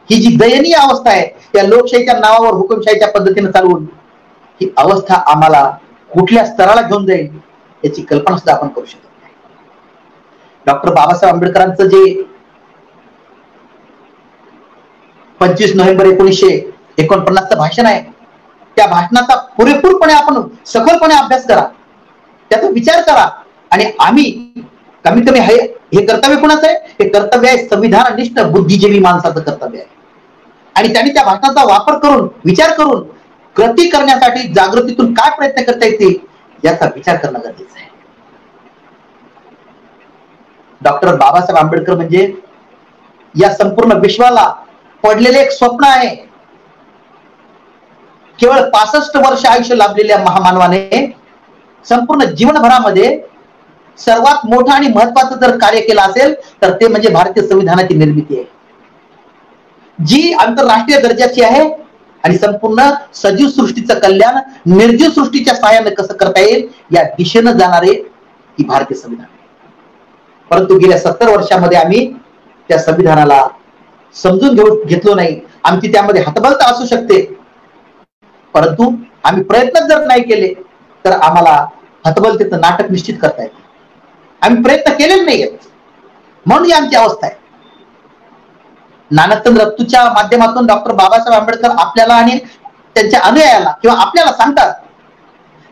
ही जी दयनीय अवस्था आहे, या लोकशाहीच्या नावावर हुकुमशाहीच्या पद्धतीने चालवून ही अवस्था आम्हाला कुठल्या स्तराला घेऊन जाईल याची कल्पना सुद्धा आपण करू शकत नाही. डॉक्टर बाबासाहेब आंबेडकरांचं जे 25 नोव्हेंबर 1949चं भाषण आहे, त्या भाषणाचा पुरेपूरपणे आपण सखोलपणे अभ्यास करा, त्याचा विचार करा. आणि आम्ही कमीत कमी हे कर्तव्य कोणाचं आहे? हे कर्तव्य आहे संविधाननिष्ठ बुद्धिजीवी माणसाचं कर्तव्य आहे. आणि त्यांनी त्या भाषणाचा वापर करून, विचार करून कृती करण्यासाठी जागृतीतून काय प्रयत्न करता येतील याचा विचार करणं गरजेचं आहे. डॉक्टर बाबासाहेब आंबेडकर म्हणजे या संपूर्ण विश्वाला पडलेले एक स्वप्न आहे. केवळ 65 वर्ष आयुष्य लाभलेल्या महामानवाने संपूर्ण जीवनभरामध्ये सर्वात मोठं आणि महत्वाचं जर कार्य केलं असेल तर ते म्हणजे भारतीय संविधानाची निर्मिती आहे, जी आंतरराष्ट्रीय दर्जाची आहे. आणि संपूर्ण सजीव सृष्टीचं कल्याण निर्जीव सृष्टीच्या सहाय्याने कसं करता येईल या दिशेनं जाणारे ही भारतीय संविधान. परंतु गेल्या 70 वर्षामध्ये आम्ही त्या संविधानाला समजून घेतलो नाही. आमची त्यामध्ये हतबलता असू शकते, परंतु आम्ही प्रयत्न जर नाही केले तर आम्हाला हतबलतेचं नाटक निश्चित करता येते. आम्ही प्रयत्न केलेले नाहीयेत म्हणून ही आमची अवस्था आहे. नानकचंद रत्तूच्या माध्यमातून डॉक्टर बाबासाहेब आंबेडकर आपल्याला आणि त्यांच्या अनुयायाला किंवा आपल्याला सांगतात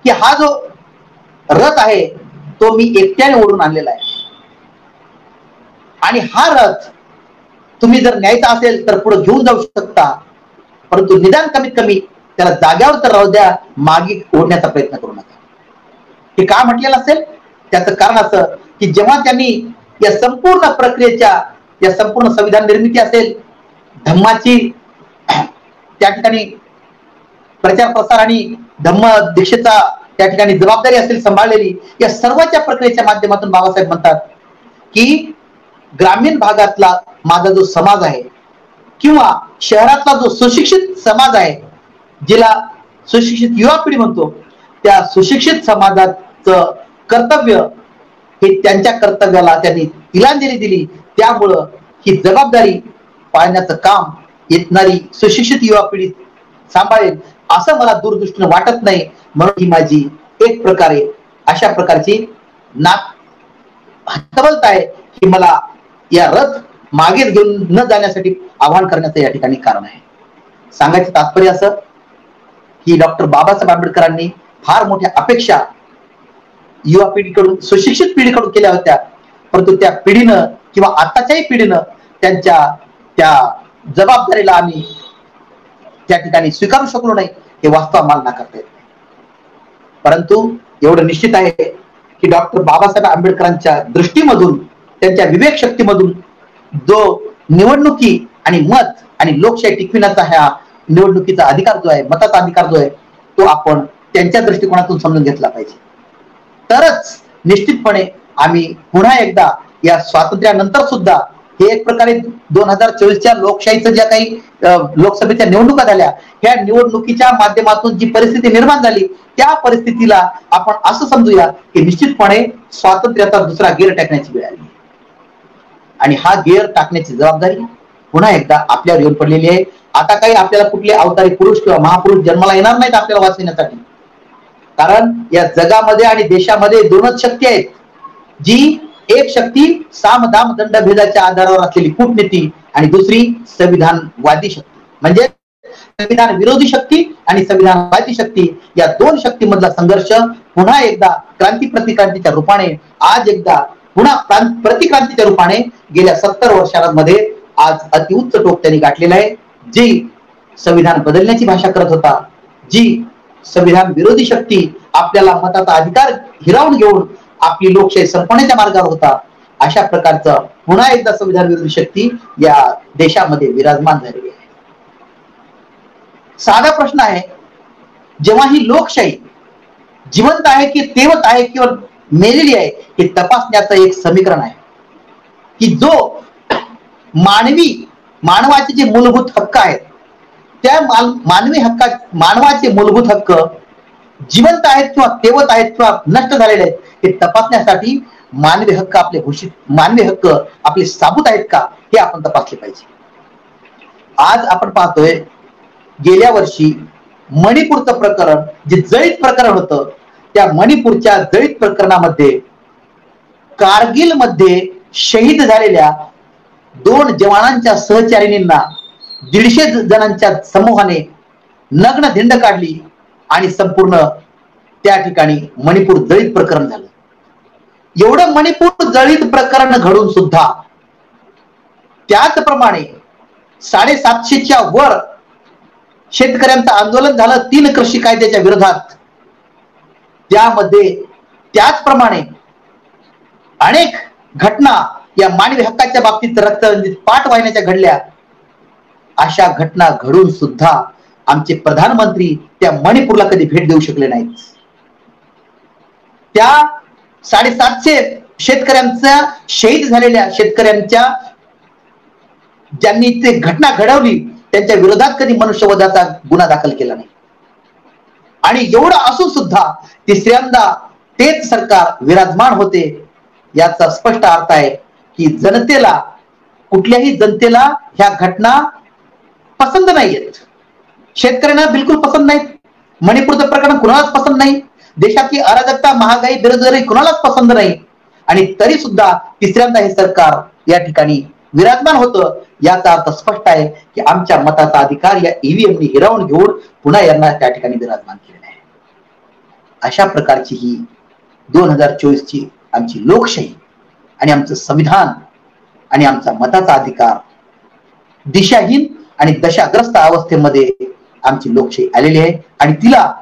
की हा जो रथ आहे तो मी एकट्याने ओढून आणलेला आहे. आणि हा रथ तुम्ही जर न्यायचा असेल तर पुढे घेऊन जाऊ शकता, परंतु निदान कमीत कमी त्याला जाग्यावर तर राहू द्या, मागे ओढण्याचा प्रयत्न करू नका. हे का म्हटलेलं असेल? त्याचं कारण असं की जेव्हा त्यांनी या संपूर्ण प्रक्रियेच्या, या संपूर्ण संविधान निर्मिती असेल, धम्माची त्या ठिकाणी प्रचार प्रसार आणि धम्म दीक्षेचा त्या ठिकाणी जबाबदारी असेल सांभाळलेली, या सर्वच्या प्रक्रियेच्या माध्यमातून बाबासाहेब म्हणतात की ग्रामीण भागातला माझा जो समाज आहे किंवा शहरातला जो सुशिक्षित समाज आहे, जिला सुशिक्षित युवा पिढी म्हणतो, त्या सुशिक्षित समाजाचं कर्तव्य हे त्यांच्या कर्तव्याला त्यांनी तिलांजली दिली. त्यामुळं ही जबाबदारी पाळण्याचं काम येणारी सुशिक्षित युवा पिढी सांभाळेल असं मला दूरदृष्टीने वाटत नाही. म्हणून ही माझी एक प्रकारे अशा प्रकारची हतबलता आहे की मला या रथ मागे घेऊन न जाण्यासाठी आवाहन करण्याचं या ठिकाणी कारण आहे. सांगायचं तात्पर्य असं की डॉक्टर बाबासाहेब आंबेडकरांनी फार मोठ्या अपेक्षा युवा पिढीकडून, सुशिक्षित पिढीकडून केल्या होत्या, परंतु त्या पिढीनं किंवा आताच्याही पिढीनं त्यांच्या त्या जबाबदारीला आम्ही त्या ठिकाणी स्वीकारू शकलो नाही, हे वास्तव आम्हाला नाकारता येत नाही. परंतु एवढं निश्चित आहे की डॉक्टर बाबासाहेब आंबेडकरांच्या दृष्टीमधून, त्यांच्या विवेक शक्तीमधून जो निवडणुकी आणि मत आणि लोकशाही टिकविण्याचा ह्या निवडणुकीचा अधिकार जो आहे, मताचा अधिकार जो आहे, तो आपण त्यांच्या दृष्टिकोनातून समजून घेतला पाहिजे. तरच निश्चितपणे आम्ही पुन्हा एकदा या स्वातंत्र्यानंतर सुद्धा हे एक प्रकारे 2024च्या लोकशाहीचं ज्या काही लोकसभेच्या निवडणुका झाल्या, ह्या निवडणुकीच्या माध्यमातून जी परिस्थिती निर्माण झाली, त्या परिस्थितीला आपण असं समजूया की निश्चितपणे स्वातंत्र्याचा दुसरा गिअर टाकण्याची वेळ आली आणि हा गिअर टाकण्याची जबाबदारी पुन्हा एकदा आपल्यावर येऊन पडलेली आहे. आता काही आपल्याला कुठले अवतारी पुरुष किंवा महापुरुष जन्माला येणार नाहीत आपल्याला वाचविण्यासाठी, कारण या जगामध्ये आणि देशामध्ये दोनच शक्ती आहेत. जी एक शक्ती सामदाम दंडभेदाच्या आधारावर असलेली कूटनीती आणि दुसरी संविधानवादी शक्ती, म्हणजे संविधान विरोधी शक्ती आणि संविधानवादी शक्ती, या दोन शक्तीमधला संघर्ष पुन्हा एकदा क्रांती प्रतिक्रांतीच्या रूपाने, आज एकदा पुन्हा प्रतिक्रांतीच्या रूपाने गेल्या 70 वर्षांमध्ये आज अतिउच्च टोक त्यांनी गाठलेलं आहे. जी संविधान बदलण्याची भाषा करत होता, जी संविधान विरोधी शक्ती आपल्याला मताचा अधिकार हिरावून घेऊन आपली लोकशाही संपवण्याच्या मार्गावर होता, अशा प्रकारचं पुन्हा एकदा संविधान विरोधी शक्ती या देशामध्ये विराजमान झालेली आहे. साधा प्रश्न आहे, जेव्हा ही लोकशाही जिवंत आहे की तेवत आहे किंवा मेलेली आहे, हे तपासण्याचं एक समीकरण आहे की जो मानवाचे जे मूलभूत हक्क आहेत, त्या मानवी हक्कात मानवाचे मूलभूत हक्क जिवंत आहेत किंवा तेवत आहेत किंवा नष्ट झालेले आहेत, हे तपासण्यासाठी मानवी हक्क आपले साबूत आहेत का, हे आपण तपासले पाहिजे. आज आपण पाहतोय, गेल्या वर्षी मणिपूरचं प्रकरण जे जळीत प्रकरण होतं, त्या मणिपूरच्या जळीत प्रकरणामध्ये कारगिल मध्ये शहीद झालेल्या 2 जवानांच्या सहचारिणींना 150 जणांच्या समूहाने नग्न धिंड काढली आणि संपूर्ण त्या ठिकाणी मणिपूर जळीत प्रकरण झालं. एवढं मणिपूर जळीत प्रकरण घडून सुद्धा त्याचप्रमाणे 750च्या वर शेतकऱ्यांचं आंदोलन झालं 3 कृषी कायद्याच्या विरोधात. त्यामध्ये त्याचप्रमाणे अनेक घटना या मानवी हक्काच्या बाबतीत रक्तरंजित पाठ वाहिन्याच्या घडल्या. अशा घटना घडून सुद्धा आमचे प्रधानमंत्री त्या मणिपूरला कधी भेट देऊ शकले नाहीत. त्या 750 शेतकऱ्यांच्या शहीद झालेल्या शेतकऱ्यांच्या ज्यांनी ते घटना घडवली त्यांच्या विरोधात कधी मनुष्यवधाचा गुन्हा दाखल केला नाही. आणि एवढं असून सुद्धा तिसऱ्यांदा तेच सरकार विराजमान होते. याचा स्पष्ट अर्थ आहे की जनतेला, कुठल्याही जनतेला ह्या घटना पसंत नाहीयेत. शेतकऱ्यांना बिलकुल पसंत नाहीत. मणिपूरचं प्रकरण कुणालाच पसंत नाही. देशातली अराजकता, महागाई, बेरोजगारी कुणालाच पसंत नाही. आणि तरी सुद्धा तिसऱ्यांदा हे सरकार या ठिकाणी विराजमान होतं. याचा अर्थ स्पष्ट आहे की आमच्या मताचा अधिकार या ईव्हीएमनी हिरावून घेऊन पुन्हा यांना त्या ठिकाणी विराजमान केलेला आहे. अशा प्रकारची ही 2024ची आमची लोकशाही आणि आमचं संविधान आणि आमचा मताचा अधिकार दिशाहीन आणि दशाग्रस्त अवस्थेमध्ये आमची लोकशाही आलेली आहे आणि तिला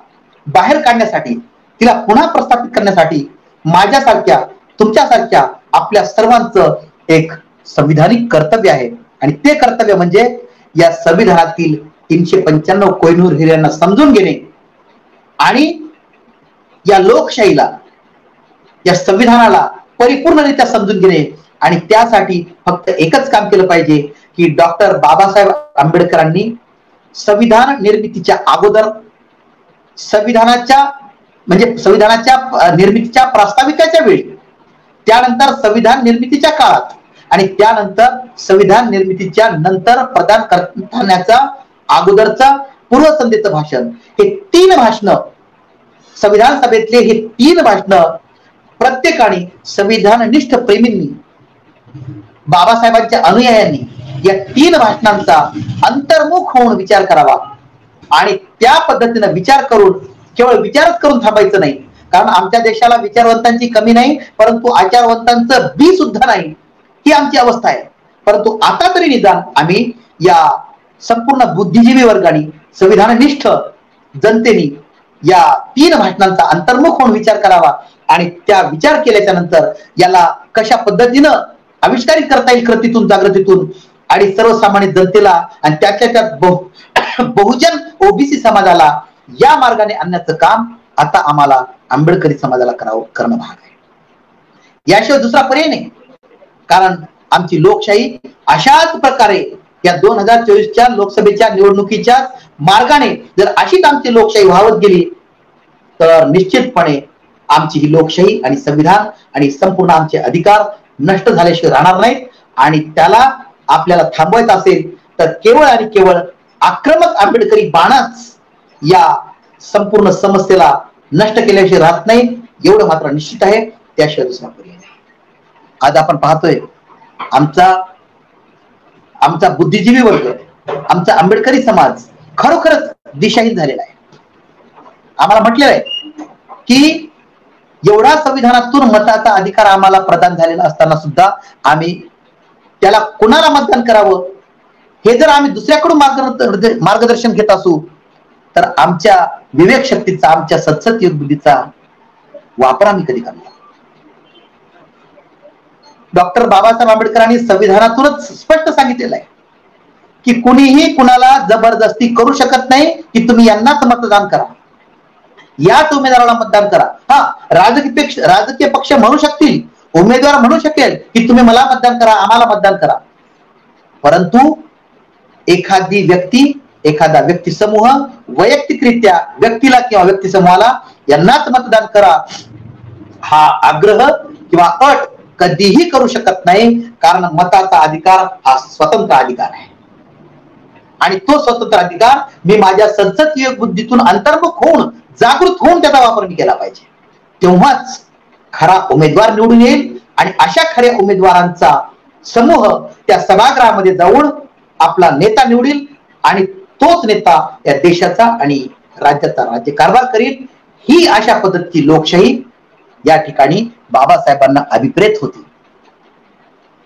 बाहेर काढण्यासाठी, तिला पुन्हा प्रस्थापित करण्यासाठी माझ्यासारख्या, तुमच्यासारख्या आपल्या सर्वांचं एक संविधानिक कर्तव्य आहे. आणि ते कर्तव्य म्हणजे या संविधानातील 395 कोहिनूर हिऱ्यांना समजून घेणे आणि या लोकशाहीला, या संविधानाला परिपूर्णरित्या समजून घेणे. आणि त्यासाठी फक्त एकच काम केलं पाहिजे की डॉक्टर बाबासाहेब आंबेडकरांनी संविधान निर्मितीच्या अगोदर, संविधानाच्या निर्मितीच्या प्रास्ताविकाच्या वेळी, त्यानंतर संविधान निर्मितीच्या काळात आणि त्यानंतर संविधान निर्मितीच्या नंतर प्रदान करण्याचा अगोदरचा पूर्वसंध्येचं भाषण, हे 3 भाषणं, संविधान सभेतले हे 3 भाषणं प्रत्येकाने संविधाननिष्ठ प्रेमींनी, बाबासाहेबांच्या अनुयायांनी या 3 भाषणांचा अंतर्मुख होऊन विचार करावा. आणि त्या पद्धतीने विचार करून, केवळ विचारच करून थांबायचं नाही, कारण आमच्या देशाला विचारवंतांची कमी नाही, परंतु आचारवंतांचं बी सुद्धा नाही, ही आमची अवस्था आहे. परंतु आता तरी निदान आम्ही या संपूर्ण बुद्धिजीवी वर्गाने, संविधाननिष्ठ जनतेने या 3 भाषणांचा अंतर्मुख होऊन विचार करावा आणि त्या विचार केल्याच्या नंतर याला कशा पद्धतीनं आविष्कारित करता येईल कृतीतून, जागृतीतून आणि सर्वसामान्य जनतेला आणि त्यात बहुजन ओबीसी समाजाला या मार्गाने आणण्याचं काम आता आम्हाला आंबेडकरी समाजाला करणं भाग आहे. याशिवाय दुसरा पर्याय नाही. कारण आमची लोकशाही अशाच प्रकारे या 2024च्या लोकसभेच्या निवडणुकीच्या मार्गाने जर अशीच आमची लोकशाही वाहत गेली तर निश्चितपणे आमची ही लोकशाही आणि संविधान आणि संपूर्ण आमचे अधिकार नष्ट झाल्याशिवाय राहणार नाहीत. आणि त्याला आपल्याला थांबवायचं असेल तर केवळ आणि केवळ आक्रमक आंबेडकरी बाणच या संपूर्ण समस्येला नष्ट केल्याशिवाय राहत नाही, एवढं मात्र निश्चित आहे. त्याशिवाय दुसरा पर्याय नाही. आज आपण पाहतोय आमचा बुद्धिजीवी वर्ग, आमचा आंबेडकरी समाज खरोखरच दिशाहीन झालेला आहे. आम्हाला म्हटलेलं आहे की एवढा संविधानातून मताचा अधिकार आम्हाला प्रदान झालेला असताना सुद्धा आम्ही त्याला कुणाला मतदान करावं हे जर आम्ही दुसऱ्याकडून मार्गदर्शन घेत असू तर आमच्या विवेक शक्तीचा, आमच्या सद्सत्य बुद्धीचा वापर आम्ही कधी करणार. डॉक्टर बाबासाहेब आंबेडकरांनी संविधानातूनच स्पष्ट सांगितलेलं आहे की कुणीही कुणाला जबरदस्ती करू शकत नाही की तुम्ही यांनाच मतदान करा, याच उमेदवाराला मतदान करा. हा, राजकीय पक्ष म्हणू शकतील, उमेदवार म्हणू शकेल की तुम्ही मला मतदान करा, आम्हाला मतदान करा, परंतु एखादी व्यक्ती, एखादा व्यक्ती समूह वैयक्तिकरित्या व्यक्तीला किंवा व्यक्ती समूहाला यांनाच मतदान करा हा आग्रह किंवा अट कधीही करू शकत नाही. कारण मताचा अधिकार हा स्वतंत्र अधिकार आहे आणि तो स्वतंत्र अधिकार मी माझ्या सद्सत्य बुद्धीतून अंतर्मुख होऊन, जागृत होऊन त्याचा वापर मी केला पाहिजे. तेव्हाच खरा उमेदवार निवडून येईल आणि अशा खऱ्या उमेदवारांचा समूह त्या सभागृहामध्ये जाऊन आपला नेता निवडील आणि तोच नेता या देशाचा आणि राज्याचा राज्यकारभार करील. ही अशा पद्धतीची लोकशाही या ठिकाणी बाबासाहेबांना अभिप्रेत होती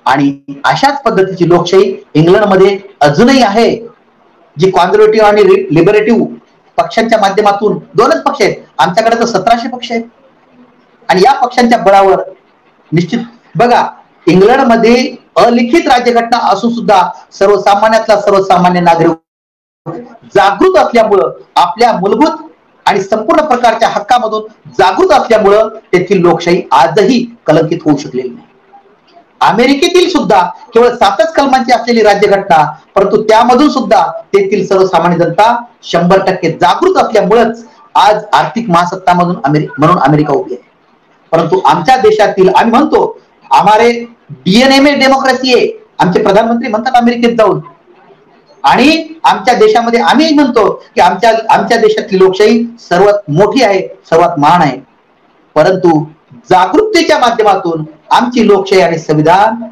आणि अशाच पद्धतीची लोकशाही इंग्लंडमध्ये अजूनही आहे, जी कॉन्झर्वेटिव्ह आणि लिबरेटिव्ह पक्षांच्या माध्यमातून, 2च पक्ष आहेत, आमच्याकडे तर 1700 पक्ष आहेत आणि या पक्षांच्या बळावर निश्चित बघा, इंग्लंडमध्ये अलिखित राज्यघटना असून सुद्धा सर्वसामान्यातला सर्वसामान्य नागरिक जागृत असल्यामुळं, आपल्या मूलभूत आणि संपूर्ण प्रकारच्या हक्कामधून जागृत असल्यामुळं तेथील लोकशाही आजही कलंकित होऊ शकलेली नाही. अमेरिकेतील सुद्धा केवळ 7च कलमांची असलेली राज्यघटना, परंतु त्यामधून सुद्धा तेथील सर्वसामान्य जनता 100% जागृत असल्यामुळेच आज आर्थिक महासत्ता म्हणून अमेरिका उभी आहे. परंतु आमच्या देशातील आम्ही म्हणतो हमारे डीएनए में डेमोक्रेसी आहे, आमचे प्रधानमंत्री म्हणतात अमेरिकेत जाऊन, आणि आमच्या देशामध्ये आम्ही म्हणतो की आमच्या देशातली लोकशाही सर्वात मोठी आहे, सर्वात महान आहे. परंतु जागृतीच्या माध्यमातून आमची लोकशाही आणि संविधान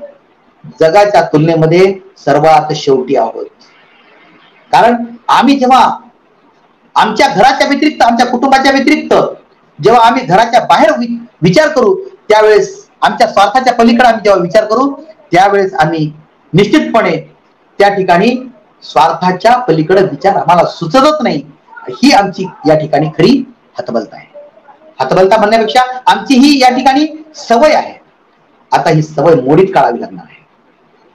जगाच्या तुलनेमध्ये सर्वात शेवटी आहोत. कारण आम्ही जेव्हा आमच्या घराच्या व्यतिरिक्त, आमच्या कुटुंबाच्या व्यतिरिक्त जेव्हा आम्ही घराच्या बाहेर विचार करू, त्यावेळेस आमच्या स्वार्थाच्या पलीकडे आम्ही जेव्हा विचार करू, त्यावेळेस आम्ही निश्चितपणे त्या ठिकाणी स्वार्थाच्या पलीकडे विचार आम्हाला सुचतच नाही. ही आमची या ठिकाणी खरी हतबलता आहे. हतबलता म्हणण्यापेक्षा आमची ही या ठिकाणी सवय आहे. आता ही सवय मोडीत काढावी लागणार आहे.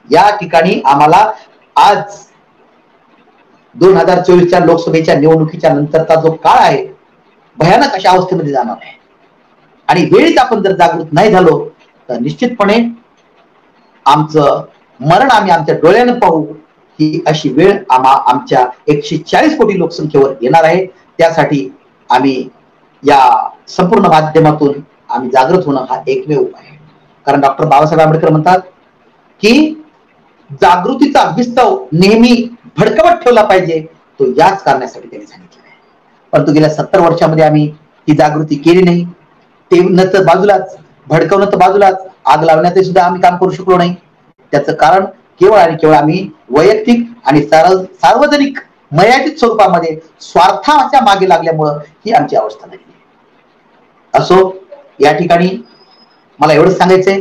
या ठिकाणी आम्हाला आज 2024च्या लोकसभेच्या निवडणुकीच्या नंतरचा जो काळ आहे भयानक अशा अवस्थेमध्ये जाणार आहे. आणि वेळीच आपण जर जागृत नाही झालो तर निश्चितपणे आमचं मरण आम्ही आमच्या डोळ्यानं पाहू. ही अशी वेळ आमच्या 140 कोटी लोकसंख्येवर येणार आहे. त्यासाठी आम्ही या संपूर्ण माध्यमातून आम्ही जागृत होणं हा एकमेव उपाय आहे. कारण डॉक्टर बाबासाहेब आंबेडकर म्हणतात की जागृतीचा विस्तव नेहमी भडकवत ठेवला पाहिजे. तो याच कारणासाठी त्यांनी सांगितलं आहे. परंतु गेल्या 70 वर्षामध्ये आम्ही ती जागृती केली नाही. ते न तर बाजूलाच, भडकवणं तर बाजूलाच, आग लावण्याचे सुद्धा आम्ही काम करू शकलो नाही. त्याचं कारण केवळ आणि केवळ आम्ही वैयक्तिक आणि सार्वजनिक मर्यादित स्वरूपामध्ये स्वार्थाच्या मागे लागल्यामुळं ही आमची अवस्था झाली. असो, या ठिकाणी मला एवढंच सांगायचंय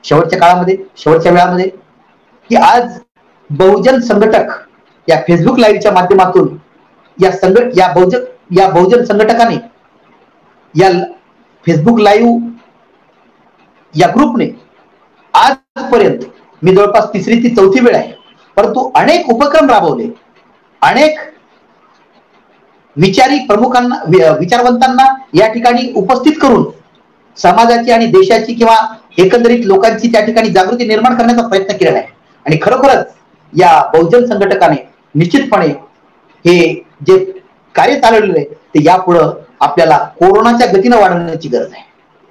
शेवटच्या काळामध्ये, शेवटच्या वेळामध्ये, की आज बहुजन संघटक या फेसबुक लाईव्हच्या माध्यमातून या बहुजन संघटकाने या फेसबुक लाईव्ह या ग्रुपने आजपर्यंत मी जवळपास 3री ते 4थी वेळ आहे, परंतु अनेक उपक्रम राबवले. अनेक विचारी प्रमुखांना, विचारवंतांना या ठिकाणी उपस्थित करून समाजाची आणि देशाची किंवा एकंदरीत लोकांची त्या ठिकाणी जागृती निर्माण करण्याचा प्रयत्न केलेला आहे. आणि खरोखरच या बहुजन संघटकाने निश्चितपणे हे जे कार्य चालवलेलं आहे ते यापुढे आपल्याला कोरोनाच्या गतीनं वाढवण्याची गरज आहे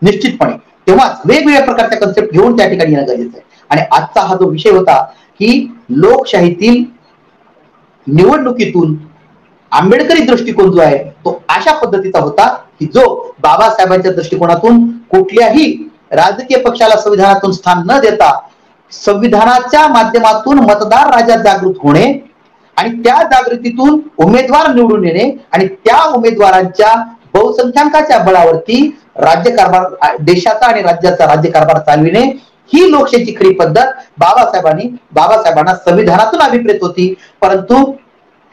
निश्चितपणे. तेव्हाच वेगवेगळ्या प्रकारच्या कन्सेप्ट घेऊन त्या ठिकाणी येणं गरजेचं आहे. आणि आजचा हा जो विषय होता की लोकशाहीतील निवडणुकीतून आंबेडकरी दृष्टिकोन जो आहे तो अशा पद्धतीचा होता की जो बाबासाहेबांच्या दृष्टिकोनातून कुठल्याही राजकीय पक्षाला संविधानातून स्थान न देता संविधानाच्या माध्यमातून मतदार राजा जागृत होणे आणि त्या जागृतीतून उमेदवार निवडून येणे आणि त्या उमेदवारांच्या बहुसंख्याकाच्या बळावरती राज्यकारभार, देशाचा आणि राज्याचा राज्यकारभार चालविणे, ही लोकशाहीची खरी पद्धत बाबासाहेबांना संविधानातून अभिप्रेत होती. परंतु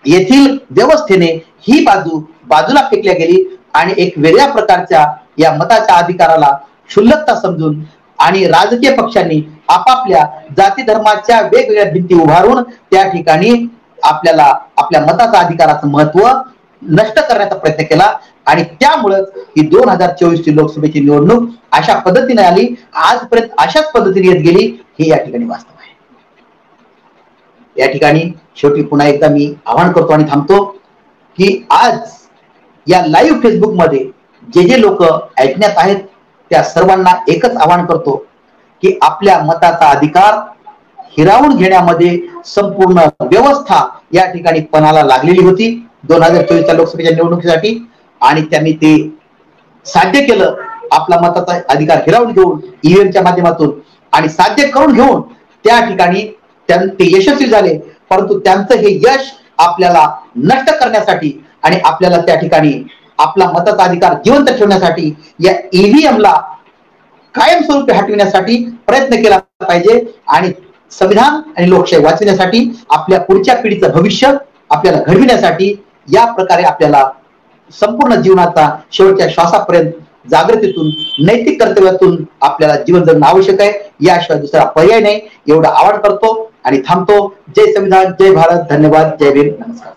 येथील व्यवस्थेने ही बाजूला फेकल्या गेली आणि एक वेगळ्या प्रकारच्या या मताच्या अधिकाराला क्षुल्लकता समजून आणि राजकीय पक्षांनी आपापल्या जाती धर्माच्या वेगवेगळ्या भिंती उभारून त्या ठिकाणी आपल्याला आपल्या मताचा अधिकाराचं महत्व नष्ट करण्याचा प्रयत्न केला. आणि त्यामुळे ही 2024ची लोकसभेची निवडणूक अशा पद्धतीने आली, आजपर्यंत अशाच पद्धतीने येत गेली, हे या ठिकाणी वास्तव आहे. या ठिकाणी शेवटी पुन्हा एकदा मी आवाहन करतो आणि थांबतो की आज या लाईव्ह फेसबुक मध्ये जे लोक ऐकण्यात आहेत त्या सर्वांना एकच आवाहन करतो की आपल्या मताचा अधिकार हिरावून घेण्यामध्ये संपूर्ण व्यवस्था या ठिकाणी पणाला लागलेली होती 2024च्या लोकसभेच्या निवडणुकीसाठी. आणि त्यांनी ते साध्य केलं, आपला मताचा अधिकार हिरावून घेऊन ईव्हीएमच्या माध्यमातून आणि साध्य करून घेऊन त्या ठिकाणी ते यशस्वी झाले. परंतु त्यांचं हे यश आपल्याला नष्ट करण्यासाठी आणि आपल्याला त्या ठिकाणी आपला मताचा अधिकार जिवंत ठेवण्यासाठी या ईव्हीएमला कायमस्वरूपी हटविण्यासाठी प्रयत्न केला पाहिजे. आणि संविधान आणि लोकशाही वाचविण्यासाठी आपल्या पुढच्या पिढीचं भविष्य आपल्याला घडविण्यासाठी या प्रकारे आपल्याला संपूर्ण जीवनाचा शेवटच्या श्वासापर्यंत जागृतीतून, नैतिक कर्तव्यातून आपल्याला जीवन जगणं आवश्यक आहे. याशिवाय दुसरा पर्याय नाही. एवढं आवाहन करतो आणि थांबतो. जय संविधान, जय भारत, धन्यवाद, जय भीम, नमस्कार.